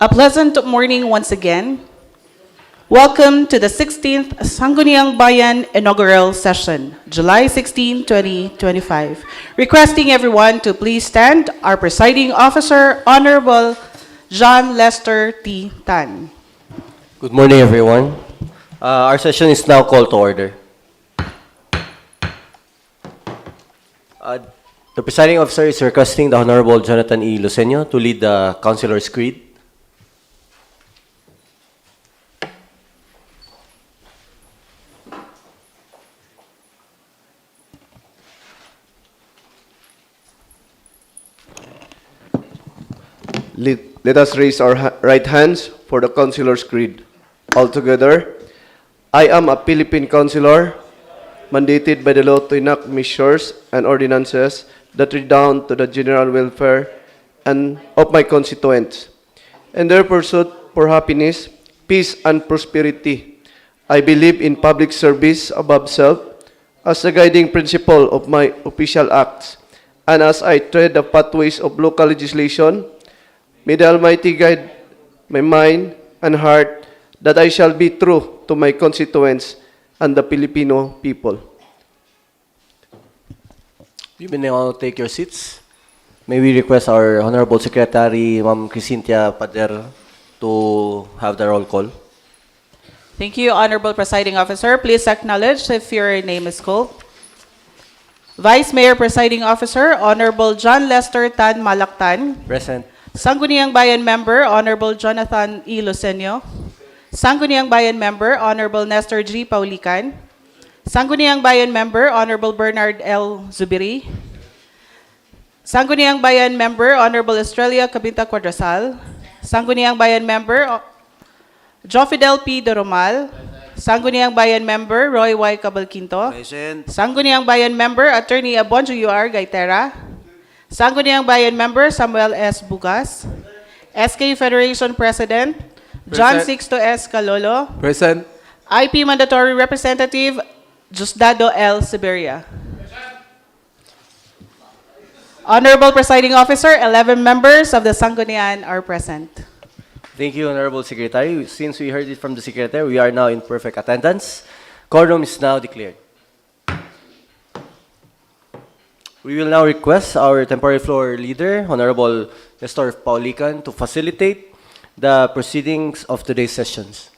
A pleasant morning once again. Welcome to the 16th Sangguniang Bayan Inaugural Session, July 16, 2025. Requesting everyone to please stand, our presiding officer, Honorable John Lester T. Tan. Good morning, everyone. Our session is now called to order. The presiding officer is requesting the Honorable Jonathan E. Lucenio to lead the Councilor's Creed. Let us raise our right hands for the Councilor's Creed. All together, I am a Philippine Councilor, mandated by the law to enact measures and ordinances that redound to the general welfare and of my constituents, and their pursuit for happiness, peace, and prosperity. I believe in public service above self as a guiding principle of my official acts, and as I tread the pathways of local legislation, may the Almighty guide my mind and heart that I shall be true to my constituents and the Filipino people. You may now take your seats. May we request our Honorable Secretary, Ma'am Cynthia Pader, to have the roll call. Thank you, Honorable Presiding Officer. Please acknowledge if your name is called. Vice Mayor Presiding Officer, Honorable John Lester Tan Malactan. Present. Sangguniang Bayan Member, Honorable Jonathan E. Lucenio. Sangguniang Bayan Member, Honorable Nestor G. Paulican. Sangguniang Bayan Member, Honorable Bernard L. Zubiri. Sangguniang Bayan Member, Honorable Estrella Cabinta Cuadrasal. Sangguniang Bayan Member, Jofidel P. Doromal. Sangguniang Bayan Member, Roy Y. Cabalquinto. Sangguniang Bayan Member, Attorney Abonjo U.R. Gaitera. Sangguniang Bayan Member, Samuel S. Bugas. SK Federation President, John Sixto S. Calolo. Present. IP Mandatory Representative, Diosdado L. Siberia. Honorable Presiding Officer, 11 members of the Sangguniang are present. Thank you, Honorable Secretary. Since we heard it from the Secretary, we are now in perfect attendance. Quorum is now declared. We will now request our temporary floor leader, Honorable Nestor Paulican, to facilitate the proceedings of today's sessions.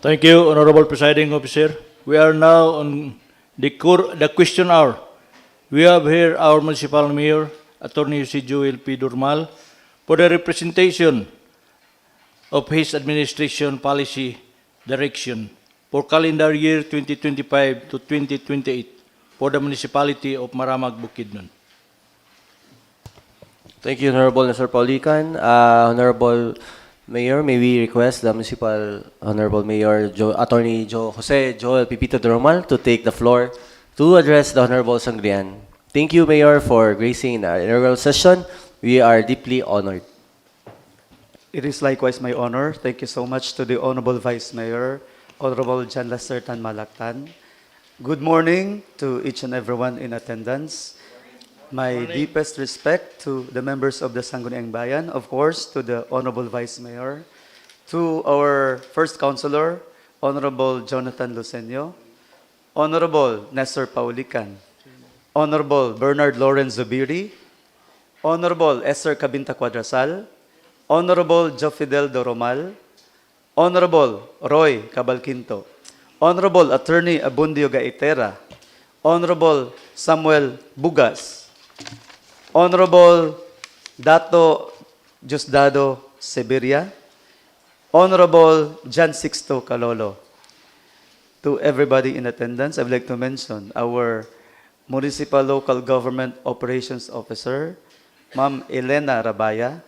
Thank you, Honorable Presiding Officer. We are now on the question hour. We have here our Municipal Mayor, Attorney Joel P. Durmal, for the representation of his administration policy direction for calendar year 2025 to 2028 for the Municipality of Maramag, Bukidnon. Thank you, Honorable Nestor Paulican. Honorable Mayor, may we request the Municipal Honorable Mayor, Attorney Jose Joel Pipito Doromal, to take the floor to address the Honorable Sangguniang. Thank you, Mayor, for gracing our inaugural session. We are deeply honored. It is likewise my honor. Thank you so much to the Honorable Vice Mayor, Honorable John Lester Tan Malactan. Good morning to each and everyone in attendance. My deepest respect to the members of the Sangguniang Bayan, of course, to the Honorable Vice Mayor, to our First Councilor, Honorable Jonathan Lucenio, Honorable Nestor Paulican, Honorable Bernard Lawrence Zubiri, Honorable Esther Cabinta Cuadrasal, Honorable Jofidel Doromal, Honorable Roy Cabalquinto, Honorable Attorney Abundio Gaitera, Honorable Samuel Bugas, Honorable Dato Diosdado Siberia, Honorable John Sixto Calolo. To everybody in attendance, I would like to mention our Municipal Local Government Operations Officer, Ma'am Elena Rabaya,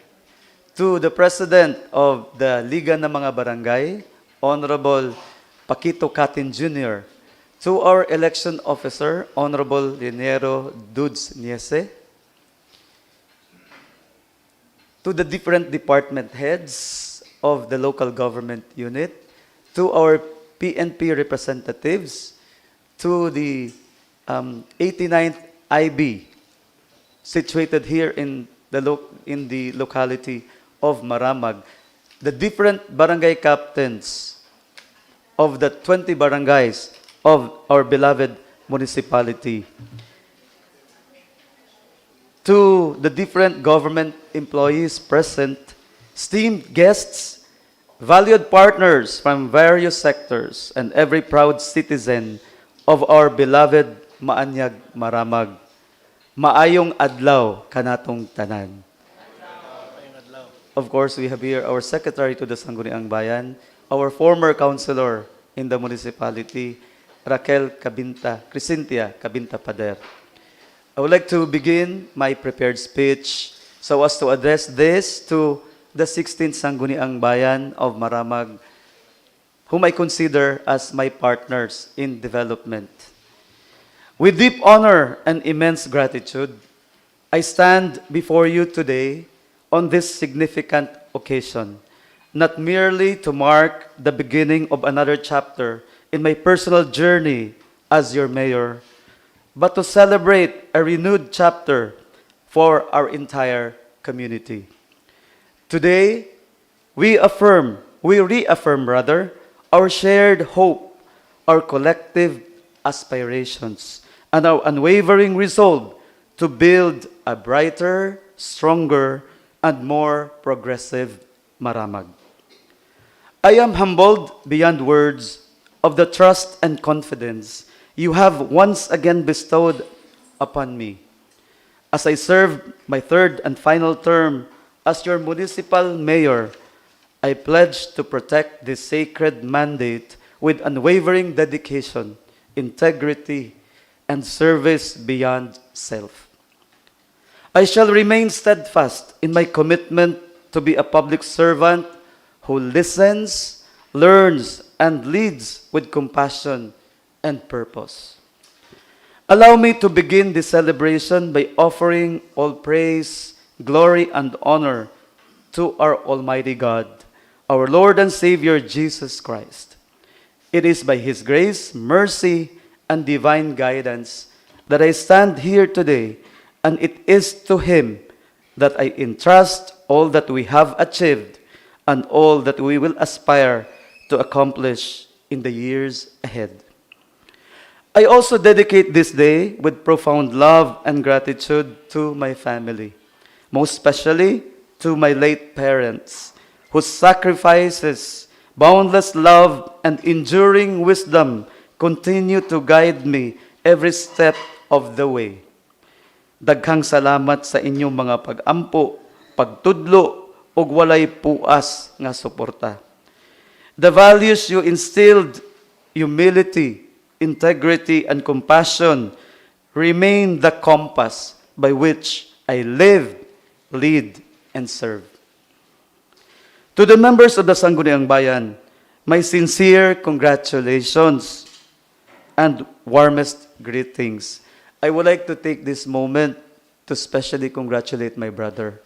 to the President of the Liga ng mga Barangay, Honorable Paquito Catin Jr., to our Election Officer, Honorable Liniero Dudes Niese, to the different department heads of the local government unit, to our PNP representatives, to the 89th IB, situated here in the locality of Maramag, the different barangay captains, of the 20 barangays of our beloved municipality. To the different government employees present, esteemed guests, valued partners from various sectors, and every proud citizen of our beloved Maanyag Maramag, maayong adlaw kanatong tanan. Of course, we have here our secretary to the Sangguniang Bayan, our former councilor in the municipality, Criscintia Cabinta Pader. I would like to begin my prepared speech so as to address this to the 16th Sangguniang Bayan of Maramag, whom I consider as my partners in development. With deep honor and immense gratitude, I stand before you today on this significant occasion, not merely to mark the beginning of another chapter in my personal journey as your mayor, but to celebrate a renewed chapter for our entire community. Today, we reaffirm our shared hope, our collective aspirations, and our unwavering resolve to build a brighter, stronger, and more progressive Maramag. I am humbled beyond words of the trust and confidence you have once again bestowed upon me. As I serve my third and final term as your municipal mayor, I pledge to protect this sacred mandate with unwavering dedication, integrity, and service beyond self. I shall remain steadfast in my commitment to be a public servant who listens, learns, and leads with compassion and purpose. Allow me to begin this celebration by offering all praise, glory, and honor to our Almighty God, our Lord and Savior Jesus Christ. It is by His grace, mercy, and divine guidance that I stand here today, and it is to Him that I entrust all that we have achieved and all that we will aspire to accomplish in the years ahead. I also dedicate this day with profound love and gratitude to my family, most especially to my late parents, whose sacrifices, boundless love, and enduring wisdom continue to guide me every step of the way. Daghang salamat sa inyong mga pag-ampo, pagtudlo, ug walay puas nga suporta. The values you instilled, humility, integrity, and compassion, remain the compass by which I live, lead, and serve. To the members of the Sangguniang Bayan, my sincere congratulations and warmest greetings. I would like to take this moment to specially congratulate my brother.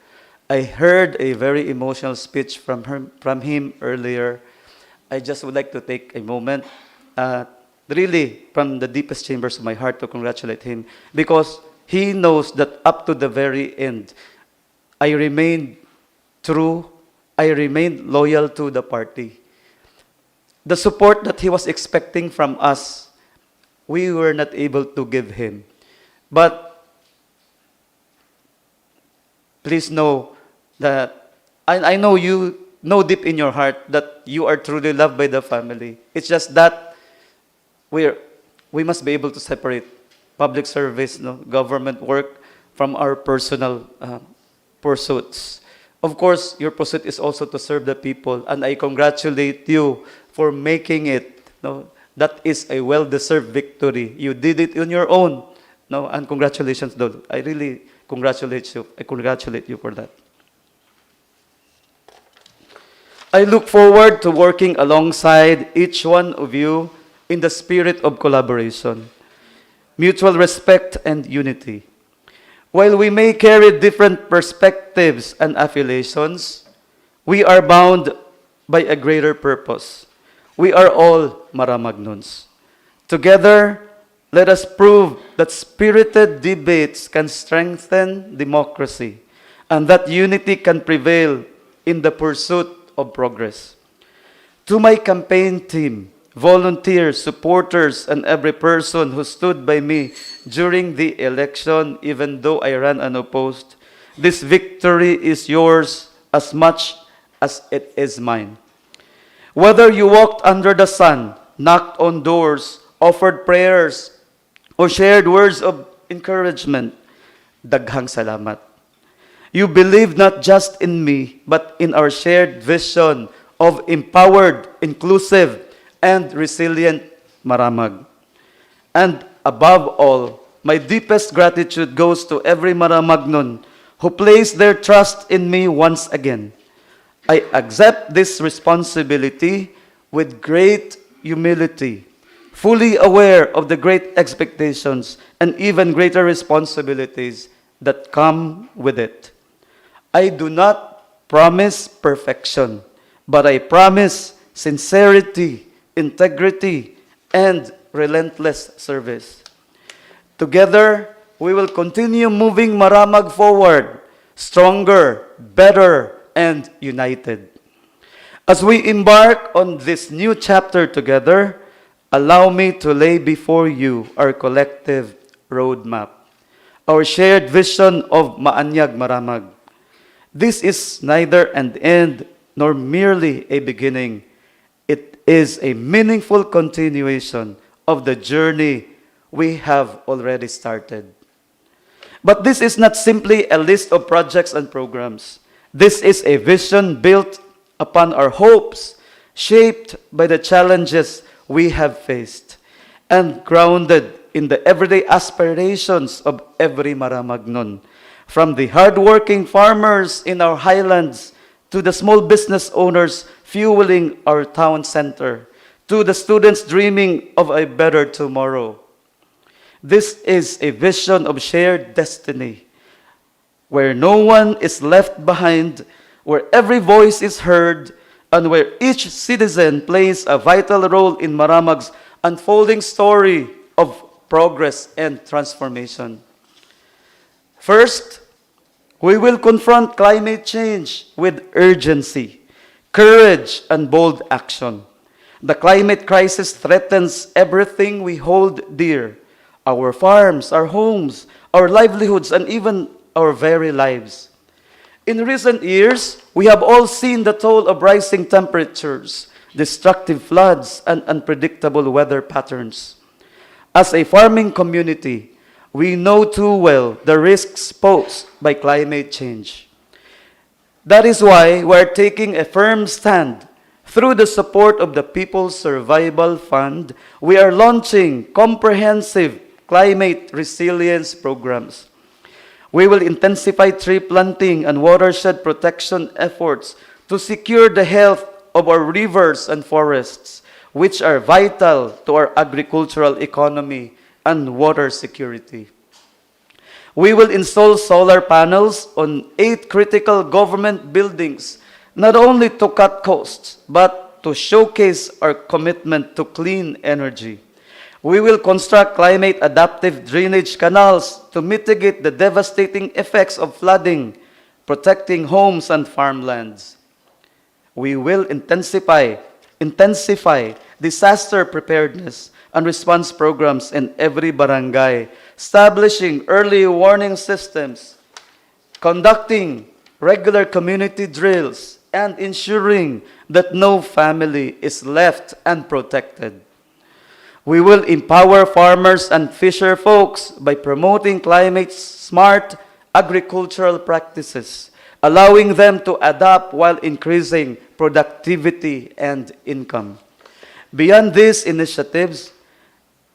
I heard a very emotional speech from him earlier. I just would like to take a moment, really from the deepest chambers of my heart, to congratulate him, because he knows that up to the very end, I remained true, I remained loyal to the party. The support that he was expecting from us, we were not able to give him. But please know that I know you know deep in your heart that you are truly loved by the family. It's just that we must be able to separate public service, government work, from our personal pursuits. Of course, your pursuit is also to serve the people, and I congratulate you for making it. That is a well-deserved victory. You did it on your own. And congratulations, Dod. I really congratulate you. I congratulate you for that. I look forward to working alongside each one of you in the spirit of collaboration, mutual respect, and unity. While we may carry different perspectives and affiliations, we are bound by a greater purpose. We are all Maramagnons. Together, let us prove that spirited debates can strengthen democracy and that unity can prevail in the pursuit of progress. To my campaign team, volunteers, supporters, and every person who stood by me during the election, even though I ran unopposed. This victory is yours as much as it is mine. Whether you walked under the sun, knocked on doors, offered prayers, or shared words of encouragement, daghang salamat. You believed not just in me, but in our shared vision of empowered, inclusive, and resilient Maramag. And above all, my deepest gratitude goes to every Maramagnon who placed their trust in me once again. I accept this responsibility with great humility, fully aware of the great expectations and even greater responsibilities that come with it. I do not promise perfection, but I promise sincerity, integrity, and relentless service. Together, we will continue moving Maramag forward, stronger, better, and united. As we embark on this new chapter together, allow me to lay before you our collective roadmap, our shared vision of Maanyag Maramag. This is neither an end nor merely a beginning. It is a meaningful continuation of the journey we have already started. But this is not simply a list of projects and programs. This is a vision built upon our hopes, shaped by the challenges we have faced, and grounded in the everyday aspirations of every Maramagnon, from the hardworking farmers in our highlands to the small business owners fueling our town center, to the students dreaming of a better tomorrow. This is a vision of shared destiny, where no one is left behind, where every voice is heard, and where each citizen plays a vital role in Maramag's unfolding story of progress and transformation. First, we will confront climate change with urgency, courage, and bold action. The climate crisis threatens everything we hold dear: our farms, our homes, our livelihoods, and even our very lives. In recent years, we have all seen the toll of rising temperatures, destructive floods, and unpredictable weather patterns. As a farming community, we know too well the risks posed by climate change. That is why we are taking a firm stand. Through the support of the People's Survival Fund, we are launching comprehensive climate resilience programs. We will intensify tree planting and watershed protection efforts to secure the health of our rivers and forests, which are vital to our agricultural economy and water security. We will install solar panels on 8 critical government buildings, not only to cut costs, but to showcase our commitment to clean energy. We will construct climate-adaptive drainage canals to mitigate the devastating effects of flooding, protecting homes and farmlands. We will intensify disaster preparedness and response programs in every barangay, establishing early warning systems, conducting regular community drills, and ensuring that no family is left unprotected. We will empower farmers and fisher folks by promoting climate-smart agricultural practices, allowing them to adapt while increasing productivity and income. Beyond these initiatives,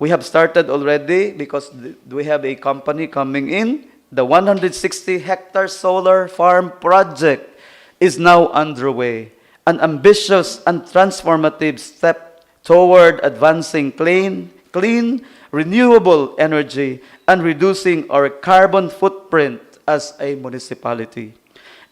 we have started already because we have a company coming in. The 160-hectare solar farm project is now underway, an ambitious and transformative step toward advancing clean, renewable energy and reducing our carbon footprint as a municipality.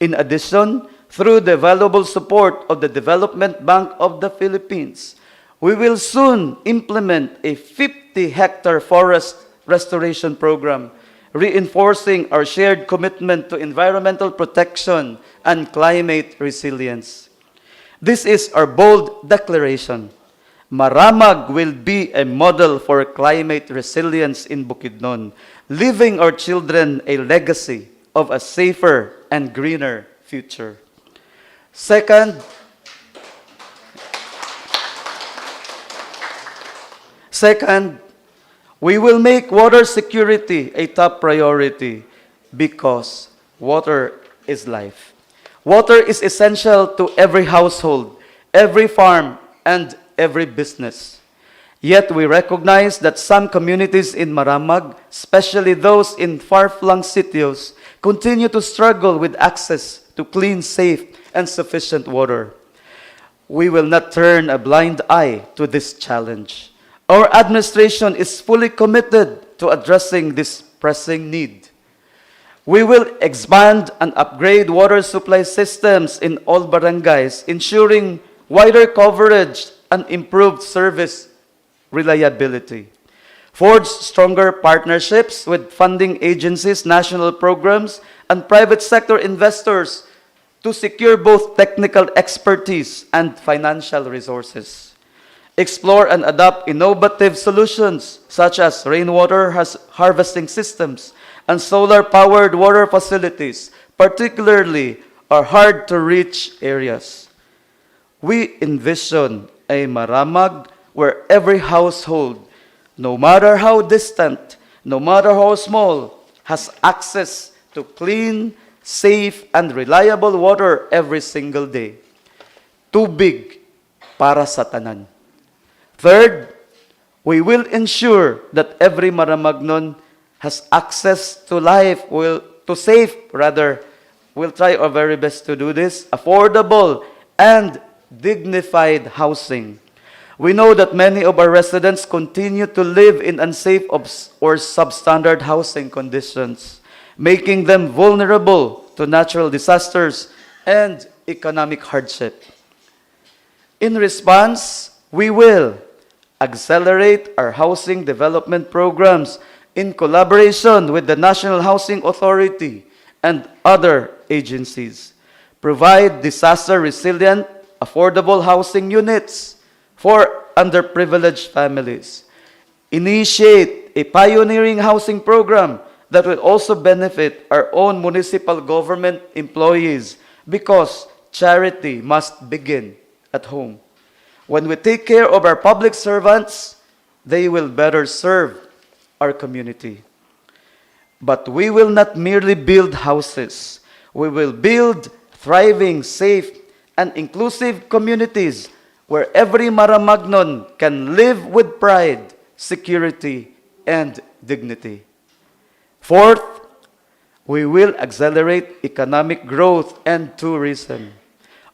In addition, through the valuable support of the Development Bank of the Philippines, we will soon implement a 50-hectare forest restoration program, reinforcing our shared commitment to environmental protection and climate resilience. This is our bold declaration. Maramag will be a model for climate resilience in Bukidnon, leaving our children a legacy of a safer and greener future. Second, we will make water security a top priority because water is life. Water is essential to every household, every farm, and every business. Yet we recognize that some communities in Maramag, especially those in far-flung sitios, continue to struggle with access to clean, safe, and sufficient water. We will not turn a blind eye to this challenge. Our administration is fully committed to addressing this pressing need. We will expand and upgrade water supply systems in all barangays, ensuring wider coverage and improved service reliability. Forge stronger partnerships with funding agencies, national programs, and private sector investors to secure both technical expertise and financial resources. Explore and adopt innovative solutions such as rainwater harvesting systems and solar-powered water facilities, particularly our hard-to-reach areas. We envision a Maramag where every household, no matter how distant, no matter how small, has access to clean, safe, and reliable water every single day. Tubig para sa tanan. Third, we will ensure that every Maramagnon has access to we'll try our very best to do this, affordable and dignified housing. We know that many of our residents continue to live in unsafe or substandard housing conditions, making them vulnerable to natural disasters and economic hardship. In response, we will accelerate our housing development programs in collaboration with the National Housing Authority and other agencies. Provide disaster-resilient, affordable housing units for underprivileged families. Initiate a pioneering housing program that will also benefit our own municipal government employees because charity must begin at home. When we take care of our public servants, they will better serve our community. But we will not merely build houses. We will build thriving, safe, and inclusive communities where every Maramagnon can live with pride, security, and dignity. Fourth, we will accelerate economic growth and tourism.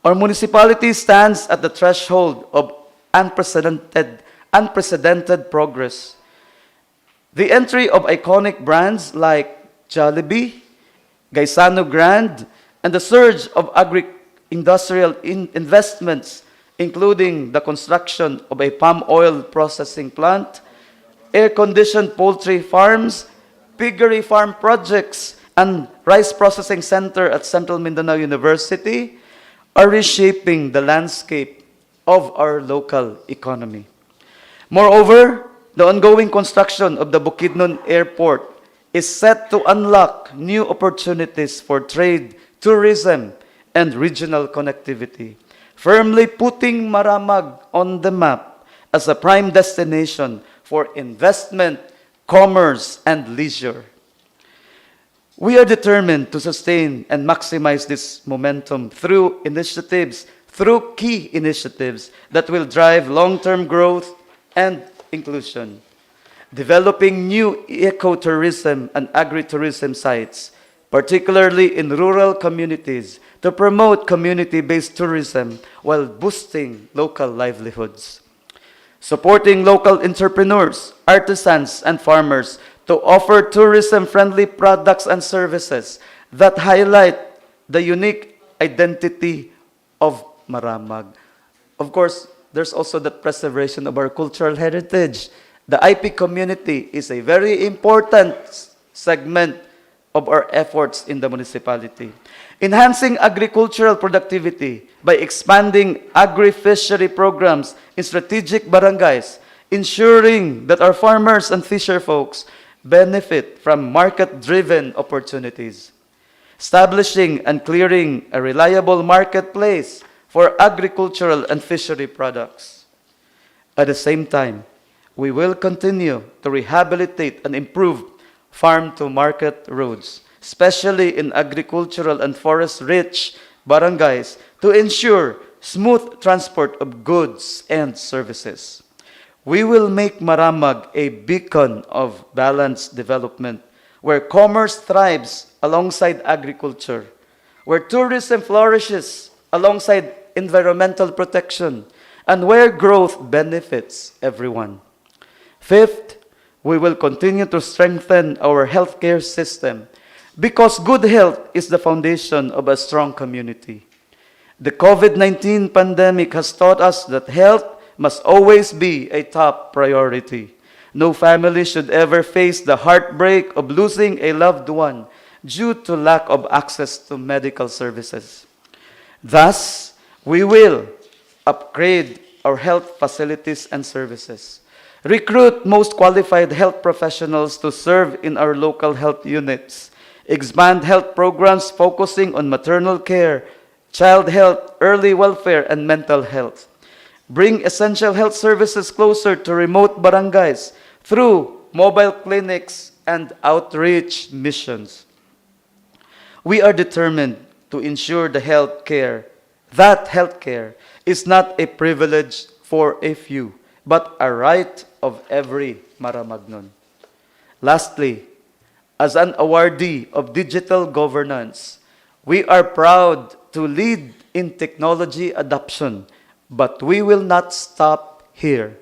Our municipality stands at the threshold of unprecedented progress. The entry of iconic brands like Jollibee, Gaisano Grand, and the surge of agri-industrial investments, including the construction of a palm oil processing plant, air-conditioned poultry farms, piggery farm projects, and rice processing center at Central Mindanao University, are reshaping the landscape of our local economy. Moreover, the ongoing construction of the Bukidnon Airport is set to unlock new opportunities for trade, tourism, and regional connectivity, firmly putting Maramag on the map as a prime destination for investment, commerce, and leisure. We are determined to sustain and maximize this momentum through key initiatives that will drive long-term growth and inclusion. Developing new ecotourism and agritourism sites, particularly in rural communities, to promote community-based tourism while boosting local livelihoods. Supporting local entrepreneurs, artisans, and farmers to offer tourism-friendly products and services that highlight the unique identity of Maramag. Of course, there's also the preservation of our cultural heritage. The IP community is a very important segment of our efforts in the municipality. enhancing agricultural productivity by expanding agri-fishery programs in strategic barangays, ensuring that our farmers and fisher folks benefit from market-driven opportunities, establishing and clearing a reliable marketplace for agricultural and fishery products. At the same time, we will continue to rehabilitate and improve farm-to-market roads, especially in agricultural and forest-rich barangays, to ensure smooth transport of goods and services. We will make Maramag a beacon of balanced development, where commerce thrives alongside agriculture, where tourism flourishes alongside environmental protection, and where growth benefits everyone. Fifth, we will continue to strengthen our healthcare system because good health is the foundation of a strong community. The COVID-19 pandemic has taught us that health must always be a top priority. No family should ever face the heartbreak of losing a loved one due to lack of access to medical services. Thus, we will upgrade our health facilities and services, recruit most qualified health professionals to serve in our local health units, expand health programs focusing on maternal care, child health, early welfare, and mental health, bring essential health services closer to remote barangays through mobile clinics and outreach missions. We are determined to ensure that healthcare is not a privilege for a few, but a right of every Maramagnon. Lastly, as an awardee of digital governance, we are proud to lead in technology adoption, but we will not stop here.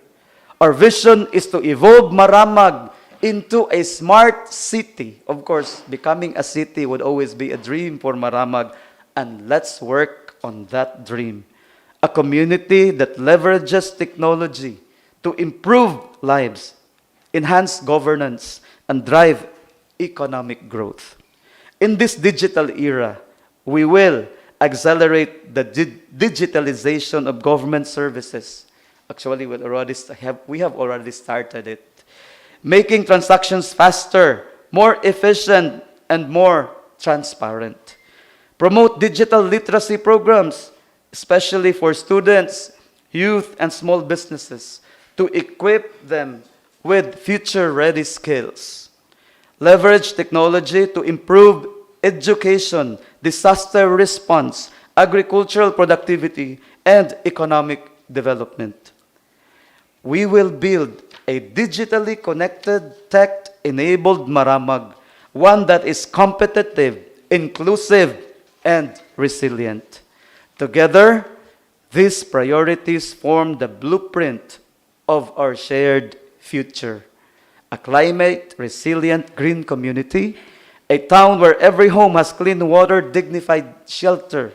Our vision is to evolve Maramag into a smart city. Of course, becoming a city would always be a dream for Maramag, and let's work on that dream. A community that leverages technology to improve lives, enhance governance, and drive economic growth. In this digital era, we will accelerate the digitalization of government services. Actually, we have already started it. Making transactions faster, more efficient, and more transparent. Promote digital literacy programs, especially for students, youth, and small businesses, to equip them with future-ready skills. Leverage technology to improve education, disaster response, agricultural productivity, and economic development. We will build a digitally connected, tech-enabled Maramag, one that is competitive, inclusive, and resilient. Together, these priorities form the blueprint of our shared future. A climate-resilient green community, a town where every home has clean water, dignified shelter,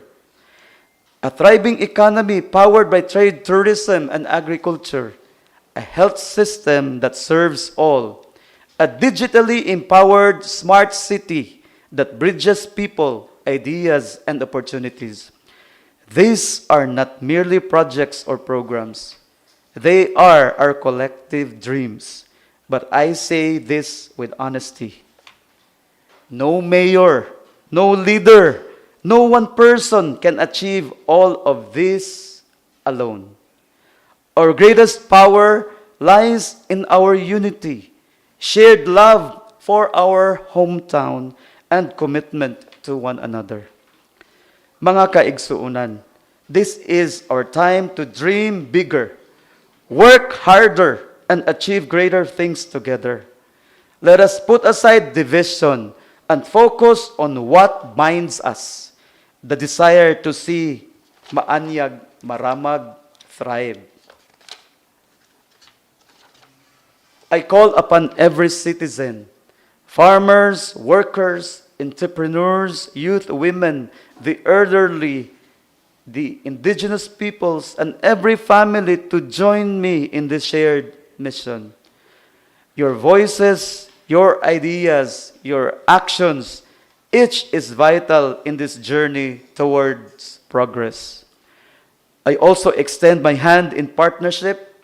a thriving economy powered by trade, tourism, and agriculture, a health system that serves all, a digitally empowered smart city that bridges people, ideas, and opportunities. These are not merely projects or programs. They are our collective dreams. But I say this with honesty. No mayor, no leader, no one person can achieve all of this alone. Our greatest power lies in our unity, shared love for our hometown, and commitment to one another. Mga kaigsuunan, this is our time to dream bigger, work harder, and achieve greater things together. Let us put aside division and focus on what binds us, the desire to see Maanyag, Maramag thrive. I call upon every citizen, farmers, workers, entrepreneurs, youth, women, the elderly, the indigenous peoples, and every family to join me in this shared mission. Your voices, your ideas, your actions Each is vital in this journey towards progress. I also extend my hand in partnership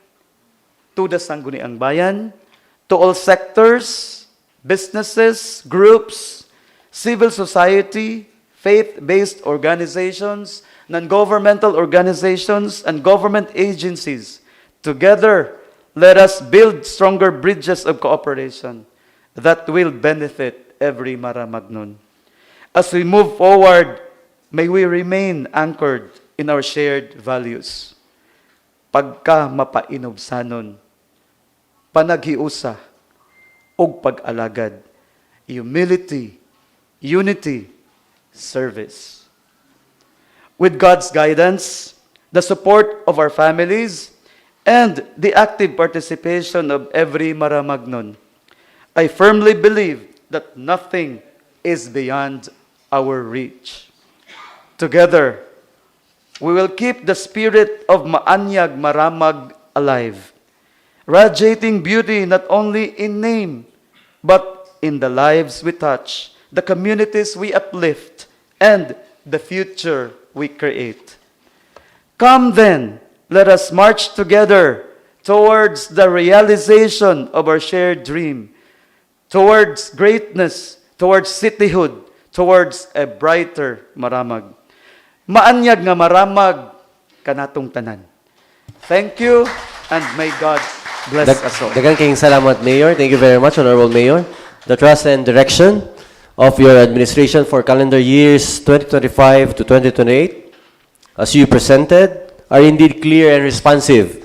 to the Sangguniang Bayan, to all sectors, businesses, groups, civil society, faith-based organizations, non-governmental organizations, and government agencies. Together, let us build stronger bridges of cooperation that will benefit every Maramagnon. As we move forward, may we remain anchored in our shared values. Pagka mapainobsanon, panaghiusa, ug pag-alagad, humility, unity, service. With God's guidance, the support of our families, and the active participation of every Maramagnon, I firmly believe that nothing is beyond our reach. Together, we will keep the spirit of Maanyag Maramag alive, radiating beauty not only in name, but in the lives we touch, the communities we uplift, and the future we create. Come then, let us march together towards the realization of our shared dream, towards greatness, towards cityhood, towards a brighter Maramag. Maanyag nga Maramag kanatong tanan. Thank you, and may God bless us all. Daghang kayong salamat, Mayor. Thank you very much, Honorable Mayor. The trust and direction of your administration for calendar years 2025 to 2028, as you presented, are indeed clear and responsive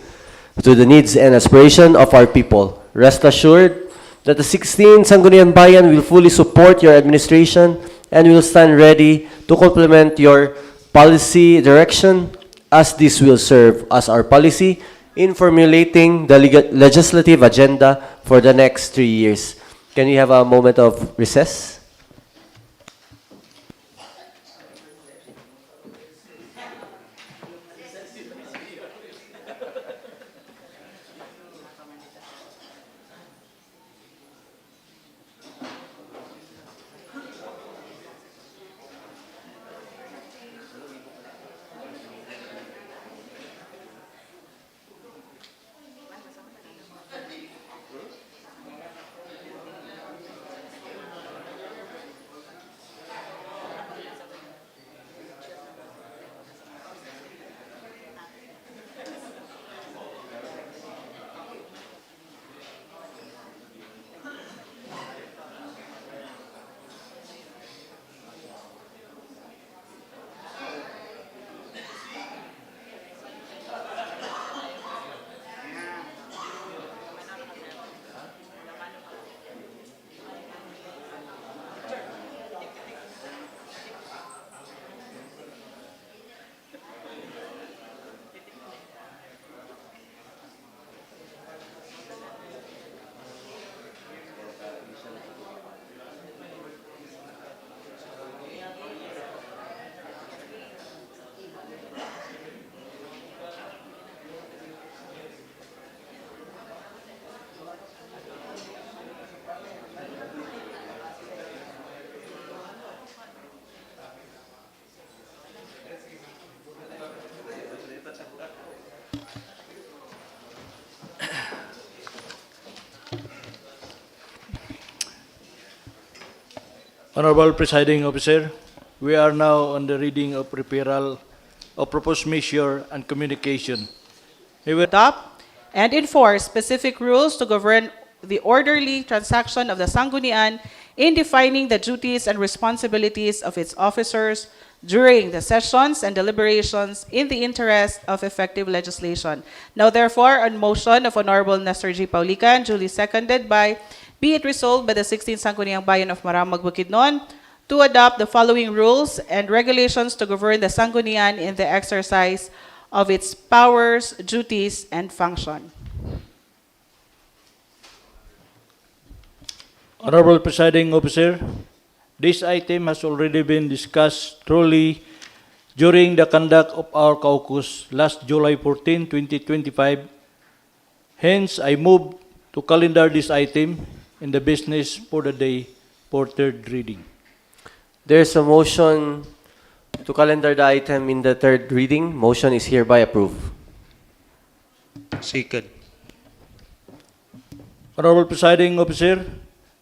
to the needs and aspiration of our people. Rest assured that the 16 Sangguniang Bayan will fully support your administration and will stand ready to complement your policy direction, as this will serve as our policy in formulating the legislative agenda for the next 3 years. Can we have a moment of recess? Honorable Presiding Officer, we are now on the reading of referral of proposed measure and communication. We will Adopt and enforce specific rules to govern the orderly transaction of the Sangguniang in defining the duties and responsibilities of its officers during the sessions and deliberations in the interest of effective legislation. Now therefore, on motion of Honorable Nestor G. Paulican, duly seconded by, be it resolved by the 16th Sangguniang Bayan of Maramag, Bukidnon, to adopt the following rules and regulations to govern the Sangguniang in the exercise of its powers, duties, and function. Honorable Presiding Officer, this item has already been discussed thoroughly during the conduct of our caucus last July 14, 2025. Hence, I move to calendar this item in the business for the day for third reading. There's a motion to calendar the item in the third reading. Motion is hereby approved. Second. Honorable Presiding Officer,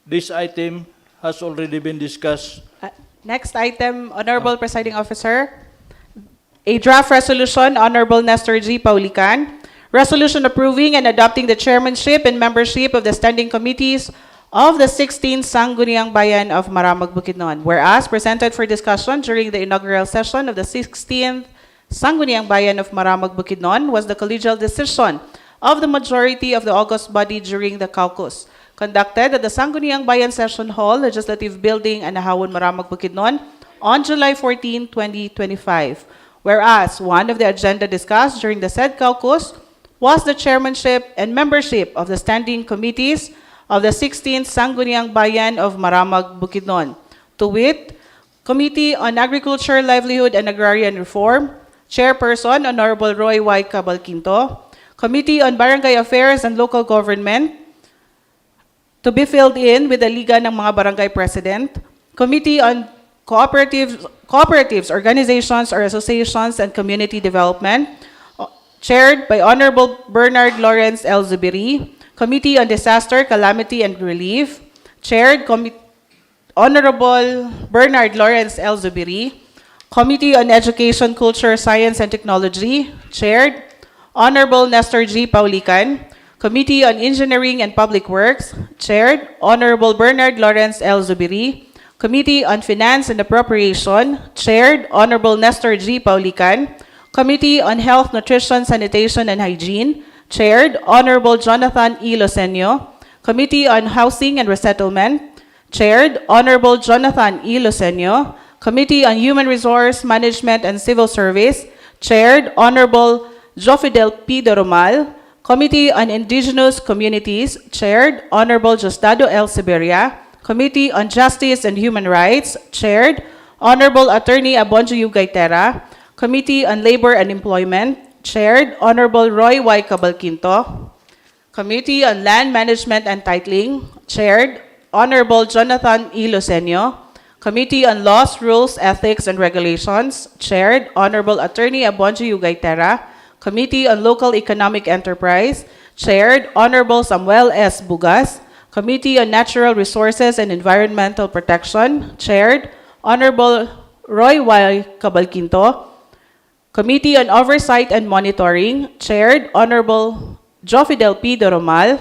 this item has already been discussed. Next item, Honorable Presiding Officer, a draft resolution, Honorable Nestor G. Paulican, resolution approving and adopting the chairmanship and membership of the standing committees of the 16th Sangguniang Bayan of Maramag, Bukidnon. Whereas presented for discussion during the inaugural session of the 16th Sangguniang Bayan of Maramag, Bukidnon was the collegial decision of the majority of the august body during the caucus conducted at the Sangguniang Bayan Session Hall, Legislative Building, Anahawan, Maramag, Bukidnon on July 14, 2025. Whereas one of the agenda discussed during the said caucus was the chairmanship and membership of the standing committees of the 16th Sangguniang Bayan of Maramag, Bukidnon, to wit, Committee on Agriculture, Livelihood, and Agrarian Reform, Chairperson Honorable Roy Y. Cabalquinto, Committee on Barangay Affairs and Local Government, to be filled in with the Liga ng mga Barangay President, Committee on Cooperatives, Organizations or Associations and Community Development, chaired by Honorable Bernard Lawrence L. Zubiri, Committee on Disaster, Calamity, and Relief, chaired Honorable Bernard Lawrence L. Zubiri, Committee on Education, Culture, Science, and Technology, chaired Honorable Nestor G. Paulican, Committee on Engineering and Public Works, chaired Honorable Bernard Lawrence L. Zubiri, Committee on Finance and Appropriation, chaired Honorable Nestor G. Paulican, Committee on Health, Nutrition, Sanitation, and Hygiene, chaired Honorable Jonathan E. Losenio, Committee on Housing and Resettlement, chaired Honorable Jonathan E. Losenio, Committee on Human Resource Management and Civil Service, chaired Honorable Jofidel P. Doromal, Committee on Indigenous Communities, chaired Honorable Justado L. Siberia, Committee on Justice and Human Rights, chaired Honorable Attorney Abonjo Gaitera, Committee on Labor and Employment, chaired Honorable Roy Y. Cabalquinto, Committee on Land Management and Titling, chaired Honorable Jonathan E. Losenio, Committee on Laws, Rules, Ethics, and Regulations, chaired Honorable Attorney Abonjo Gaitera, Committee on Local Economic Enterprise, chaired Honorable Samuel S. Bugas, Committee on Natural Resources and Environmental Protection, chaired Honorable Roy Y. Cabalquinto, Committee on Oversight and Monitoring, chaired Honorable Jofidel P. Doromal,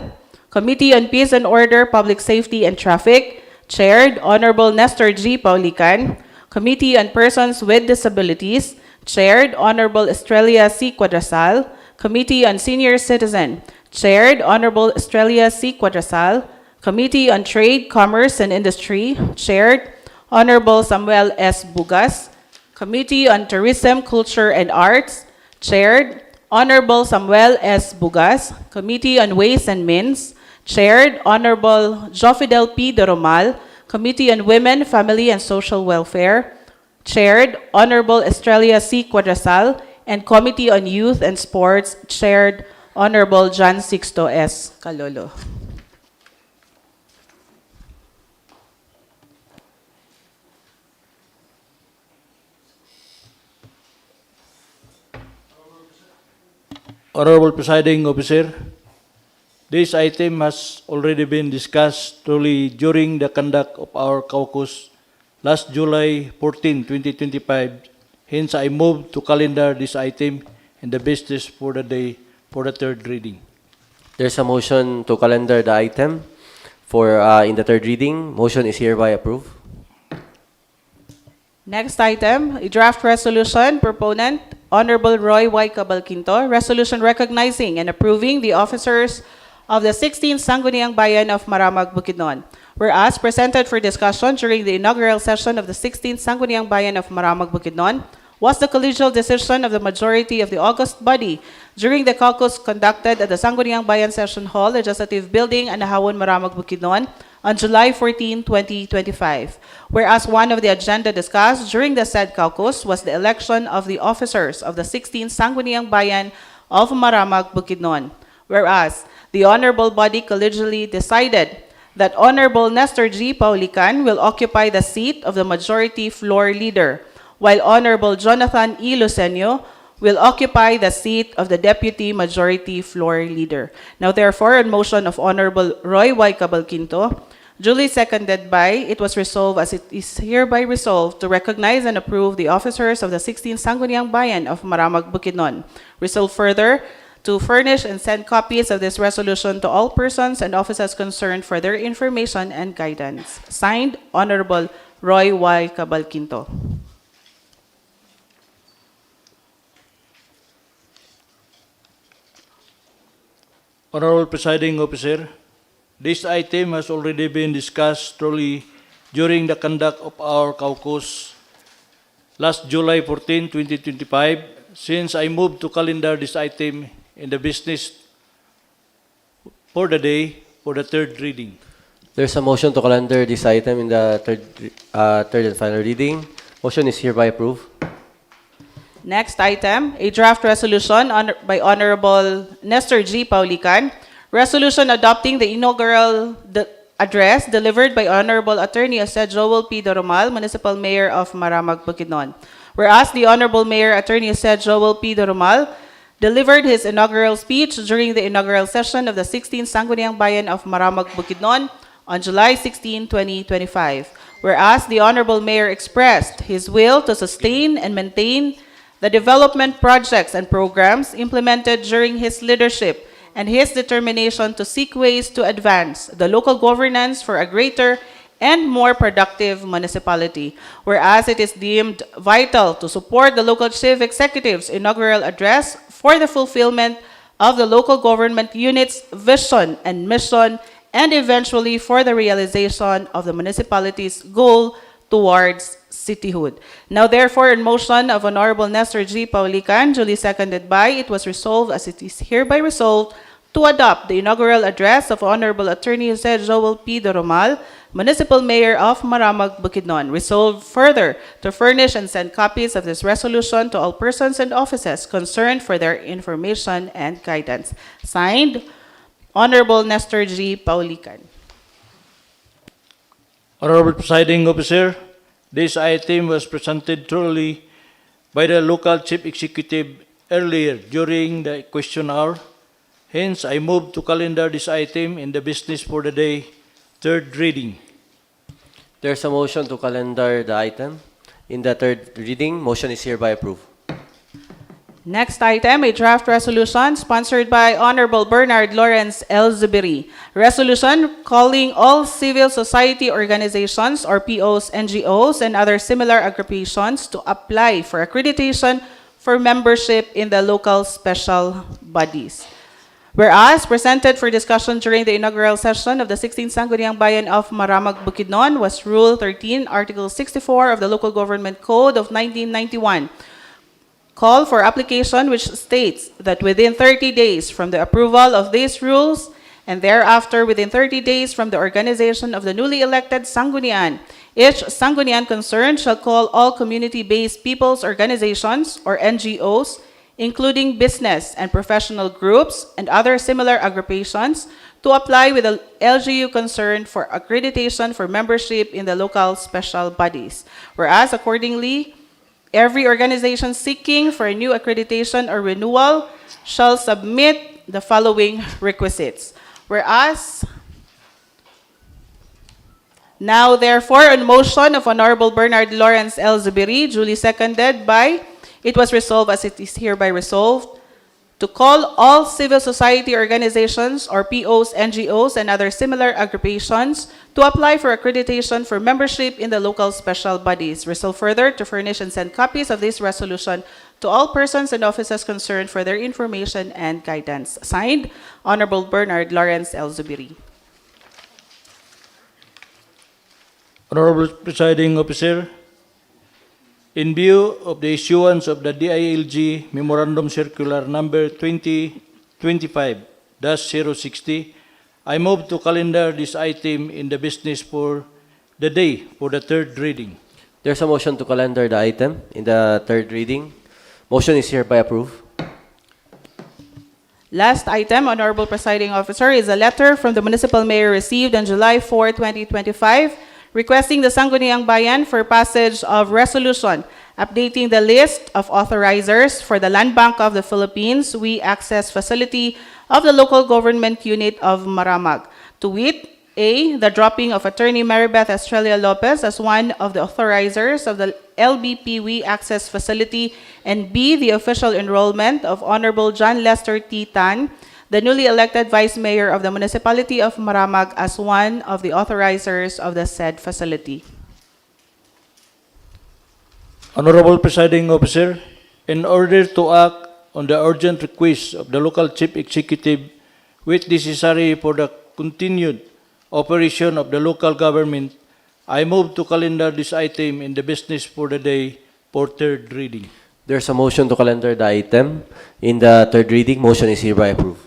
Committee on Peace and Order, Public Safety and Traffic, chaired Honorable Nestor G. Paulican, Committee on Persons with Disabilities, chaired Honorable Estrella C. Cuadrasal, Committee on Senior Citizen, chaired Honorable Estrella C. Cuadrasal, Committee on Trade, Commerce, and Industry, chaired Honorable Samuel S. Bugas, Committee on Tourism, Culture, and Arts, chaired Honorable Samuel S. Bugas, Committee on Ways and Means, chaired Honorable Jofidel P. Doromal, Committee on Women, Family, and Social Welfare, chaired Honorable Estrella C. Cuadrasal, and Committee on Youth and Sports, chaired Honorable John Sixto S. Calolo. Honorable Presiding Officer, this item has already been discussed thoroughly during the conduct of our caucus last July 14, 2025. Hence, I move to calendar this item and the business for the day for the third reading. There's a motion to calendar the item for in the third reading. Motion is hereby approved. Next item, a draft resolution, proponent, Honorable Roy Y. Cabalquinto, resolution recognizing and approving the officers of the 16th Sangguniang Bayan of Maramag, Bukidnon. Whereas presented for discussion during the inaugural session of the 16th Sangguniang Bayan of Maramag, Bukidnon was the collegial decision of the majority of the august body during the caucus conducted at the Sangguniang Bayan Session Hall, Legislative Building, Anahawan, Maramag, Bukidnon on July 14, 2025. Whereas one of the agenda discussed during the said caucus was the election of the officers of the 16th Sangguniang Bayan of Maramag, Bukidnon. Whereas the honorable body collegially decided that Honorable Nestor G. Paulican will occupy the seat of the Majority Floor Leader, while Honorable Jonathan E. Lucenio will occupy the seat of the Deputy Majority Floor Leader. Now therefore, on motion of Honorable Roy Y. Cabalquinto, duly seconded by, it was resolved as it is hereby resolved to recognize and approve the officers of the 16th Sangguniang Bayan of Maramag, Bukidnon. Resolved further to furnish and send copies of this resolution to all persons and officers concerned for their information and guidance. Signed, Honorable Roy Y. Cabalquinto. Honorable Presiding Officer, this item has already been discussed thoroughly during the conduct of our caucus last July 14, 2025. Since I moved to calendar this item in the business for the day for the third reading. There's a motion to calendar this item in the third and final reading. Motion is hereby approved. Next item, a draft resolution by Honorable Nestor G. Paulican, resolution adopting the inaugural address delivered by Honorable Attorney Joel P. Doromal, Municipal Mayor of Maramag, Bukidnon. Whereas the Honorable Mayor Attorney Joel P. Doromal delivered his inaugural speech during the inaugural session of the 16th Sangguniang Bayan of Maramag, Bukidnon on July 16, 2025. Whereas the Honorable Mayor expressed his will to sustain and maintain the development projects and programs implemented during his leadership and his determination to seek ways to advance the local governance for a greater and more productive municipality. Whereas it is deemed vital to support the local chief executive's inaugural address for the fulfillment of the local government unit's vision and mission, and eventually for the realization of the municipality's goal towards cityhood. Now therefore, in motion of Honorable Nestor G. Paulican, duly seconded by, it was resolved as it is hereby resolved to adopt the inaugural address of Honorable Attorney Joel P. Doromal, Municipal Mayor of Maramag, Bukidnon. Resolved further to furnish and send copies of this resolution to all persons and offices concerned for their information and guidance. Signed, Honorable Nestor G. Paulican. Honorable Presiding Officer, this item was presented thoroughly by the local chief executive earlier during the question hour. Hence, I move to calendar this item in the business for the day, third reading. There's a motion to calendar the item in the third reading. Motion is hereby approved. Next item, a draft resolution sponsored by Honorable Bernard Lawrence L. Zubiri. Resolution calling all civil society organizations or POs, NGOs, and other similar agrupations to apply for accreditation for membership in the local special bodies. Whereas, presented for discussion during the inaugural session of the 16th Sangguniang Bayan of Maramag, Bukidnon was Rule 13, Article 64 of the Local Government Code of 1991. Call for application which states that within 30 days from the approval of these rules and thereafter within 30 days from the organization of the newly elected Sangguniang, each Sangguniang concerned shall call all community-based people's organizations or NGOs, including business and professional groups and other similar agrupations, to apply with the LGU concerned for accreditation for membership in the local special bodies. Whereas, accordingly, every organization seeking for a new accreditation or renewal shall submit the following requisites. Whereas, now therefore, on motion of Honorable Bernard Lawrence L. Zubiri, duly seconded by, it was resolved as it is hereby resolved to call all civil society organizations or POs, NGOs, and other similar agrupations to apply for accreditation for membership in the local special bodies. Resolved further to furnish and send copies of this resolution to all persons and officers concerned for their information and guidance. Signed, Honorable Bernard Lawrence L. Zubiri. Honorable Presiding Officer, in view of the issuance of the DILG Memorandum Circular Number 2025-060, I move to calendar this item in the business for the day for the third reading. There's a motion to calendar the item in the third reading. Motion is hereby approved. Last item, Honorable Presiding Officer, is a letter from the Municipal Mayor received on July 4, 2025, requesting the Sangguniang Bayan for passage of resolution updating the list of authorizers for the Land Bank of the Philippines access facility of the local government unit of Maramag, to wit, A, the dropping of Attorney Maribeth Estrella Lopez as one of the authorizers of the LBP access facility, and B, the official enrollment of Honorable John Lester T. Tan, the newly elected Vice Mayor of the Municipality of Maramag, as one of the authorizers of the said facility. Honorable Presiding Officer, in order to act on the urgent request of the local chief executive, which necessary for the continued operation of the local government, I move to calendar this item in the business for the day for third reading. There's a motion to calendar the item in the third reading. Motion is hereby approved.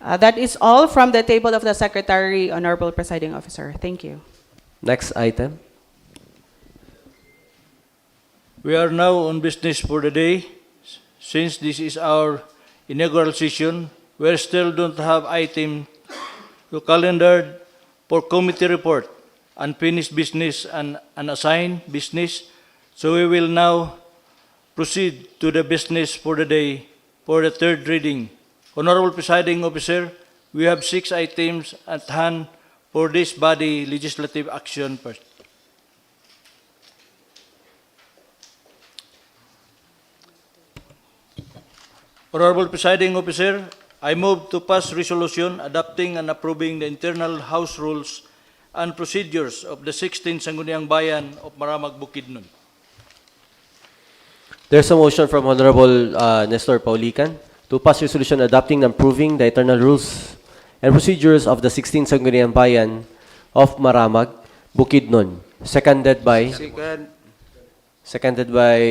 That is all from the table of the Secretary, Honorable Presiding Officer. Thank you. Next item. We are now on business for the day. Since this is our inaugural session, we still don't have item to calendar for committee report, unfinished business and unassigned business. So we will now proceed to the business for the day for the third reading. Honorable Presiding Officer, we have 6 items at hand for this body legislative action first. Honorable Presiding Officer, I move to pass resolution adopting and approving the internal house rules and procedures of the 16th Sangguniang Bayan of Maramag, Bukidnon. There's a motion from Honorable Nestor Paulican to pass resolution adopting and approving the internal rules and procedures of the 16th Sangguniang Bayan of Maramag, Bukidnon. Seconded by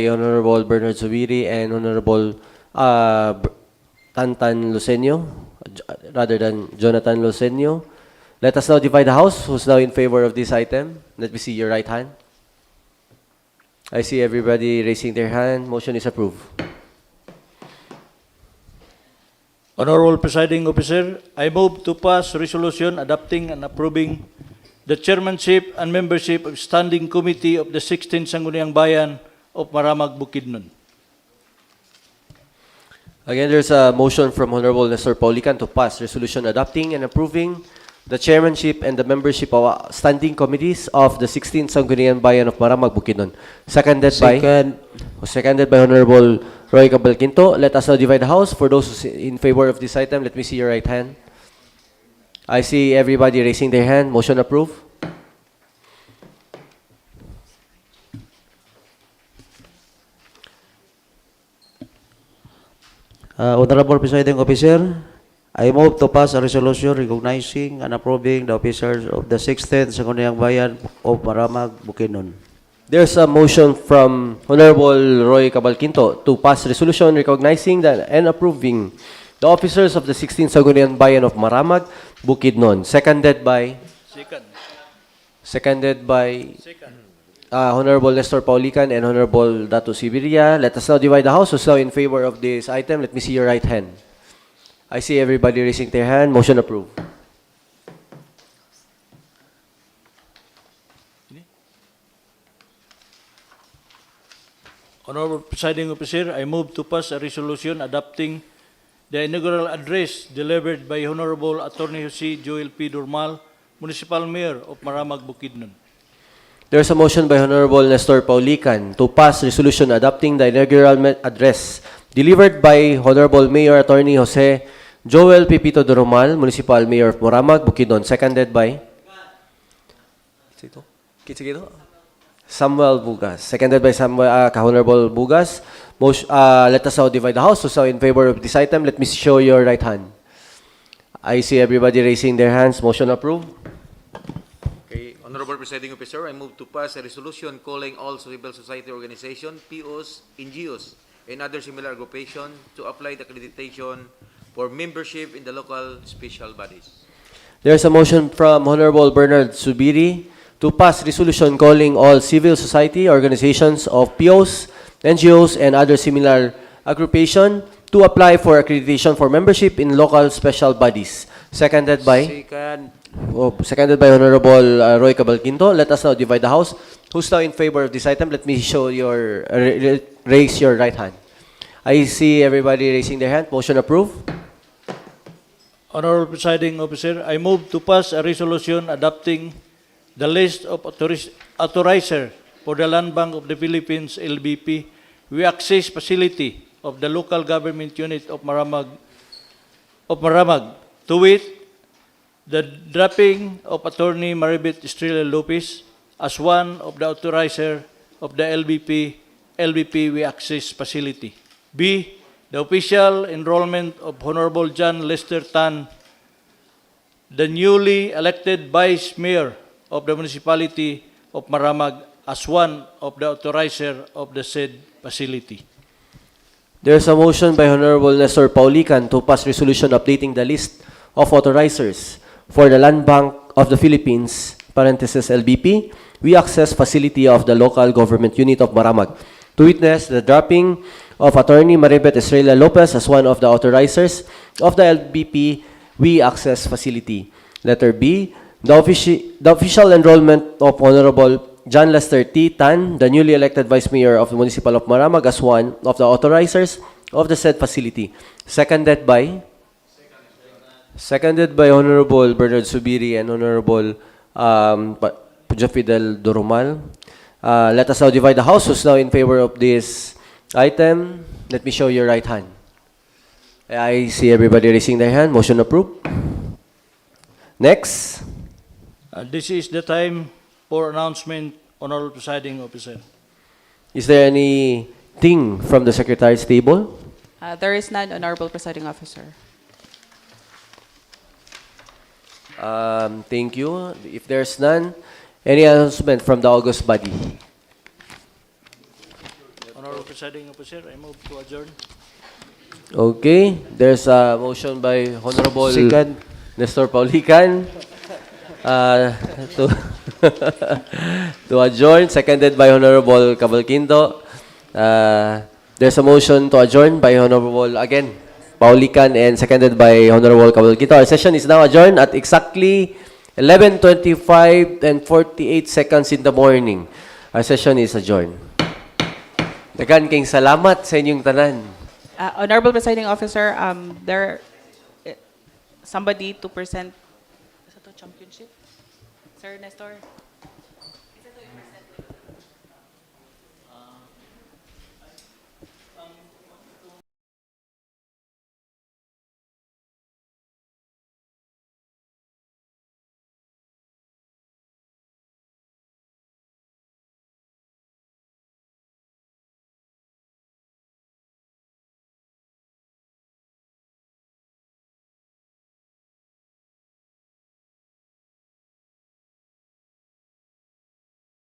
Honorable Bernard Zubiri and Honorable Tantan Lucenio, rather than Jonathan Lucenio. Let us now divide the House. Who's now in favor of this item? Let me see your right hand. I see everybody raising their hand. Motion is approved. Honorable Presiding Officer, I move to pass resolution adopting and approving the chairmanship and membership of Standing Committee of the 16th Sangguniang Bayan of Maramag, Bukidnon. Again, there's a motion from Honorable Nestor Paulican to pass resolution adopting and approving the chairmanship and the membership of standing committees of the 16th Sangguniang Bayan of Maramag, Bukidnon. Seconded by Honorable Roy Cabalquinto. Let us now divide the House. For those in favor of this item, let me see your right hand. I see everybody raising their hand. Motion approved. Honorable Presiding Officer, I move to pass a resolution recognizing and approving the officers of the 16th Sangguniang Bayan of Maramag, Bukidnon. There's a motion from Honorable Roy Cabalquinto to pass resolution recognizing and approving the officers of the 16th Sangguniang Bayan of Maramag, Bukidnon. Seconded by Honorable Nestor Paulican and Honorable Dato Sibiria. Let us now divide the House. Who's now in favor of this item? Let me see your right hand. I see everybody raising their hand. Motion approved. Honorable Presiding Officer, I move to pass a resolution adopting the inaugural address delivered by Honorable Attorney Jose Joel P. Durmal, Municipal Mayor of Maramag, Bukidnon. There's a motion by Honorable Nestor Paulican to pass resolution adopting the inaugural address delivered by Honorable Mayor Attorney Jose Joel Pipito Durumal, Municipal Mayor of Maramag, Bukidnon. Seconded by Samuel Bugas. Seconded by Honorable Bugas. Let us now divide the House. So in favor of this item, let me show your right hand. I see everybody raising their hands. Motion approved. Okay, Honorable Presiding Officer, I move to pass a resolution calling all civil society organizations, POs, NGOs, and other similar occupations to apply the accreditation for membership in the local special bodies. There's a motion from Honorable Bernard Subiri to pass resolution calling all civil society organizations of POs, NGOs, and other similar occupation to apply for accreditation for membership in local special bodies. Seconded by? Seconded by Honorable Roy Cabalquinto. Let us now divide the House. Who's now in favor of this item? Let me show your, raise your right hand. I see everybody raising their hand. Motion approved. Honorable Presiding Officer, I move to pass a resolution adopting the list of authorizer for the Land Bank of the Philippines, LBP, access facility of the local government unit of Maramag, to wit, the dropping of Attorney Maribeth Estrella Lopez as one of the authorizer of the LBP access facility. B, the official enrollment of Honorable John Lester Tan, the newly elected Vice Mayor of the Municipality of Maramag, as one of the authorizer of the said facility. There is a motion by Honorable Nestor Paulican to pass resolution updating the list of authorizers for the Land Bank of the Philippines, parenthesis LBP, access facility of the local government unit of Maramag, to witness the dropping of Attorney Maribeth Estrella Lopez as one of the authorizers of the LBP access facility. Letter B, the official enrollment of Honorable John Lester T. Tan, the newly elected Vice Mayor of the Municipal of Maramag, as one of the authorizers of the said facility. Seconded by Honorable Bernard Subiri and Honorable Jofidel Doromal. Let us now divide the House. Who's now in favor of this item? Let me show your right hand. I see everybody raising their hand. Motion approved. Next. This is the time for announcement, Honorable Presiding Officer. Is there anything from the Secretary's table? There is none, Honorable Presiding Officer. Thank you. If there's none, any announcement from the August body? Honorable Presiding Officer, I move to adjourn. Okay. There's a motion by Honorable Nestor Paulican to adjourn, seconded by Honorable Cabalquinto. There's a motion to adjourn by Honorable, again, Paulican, and seconded by Honorable Cabalquinto. Our session is now adjourned at exactly 11:25 and 48 seconds in the morning. Our session is adjourned. Dagan kayong salamat sa inyong tanan. Honorable Presiding Officer, somebody to present championship. Sir Nestor.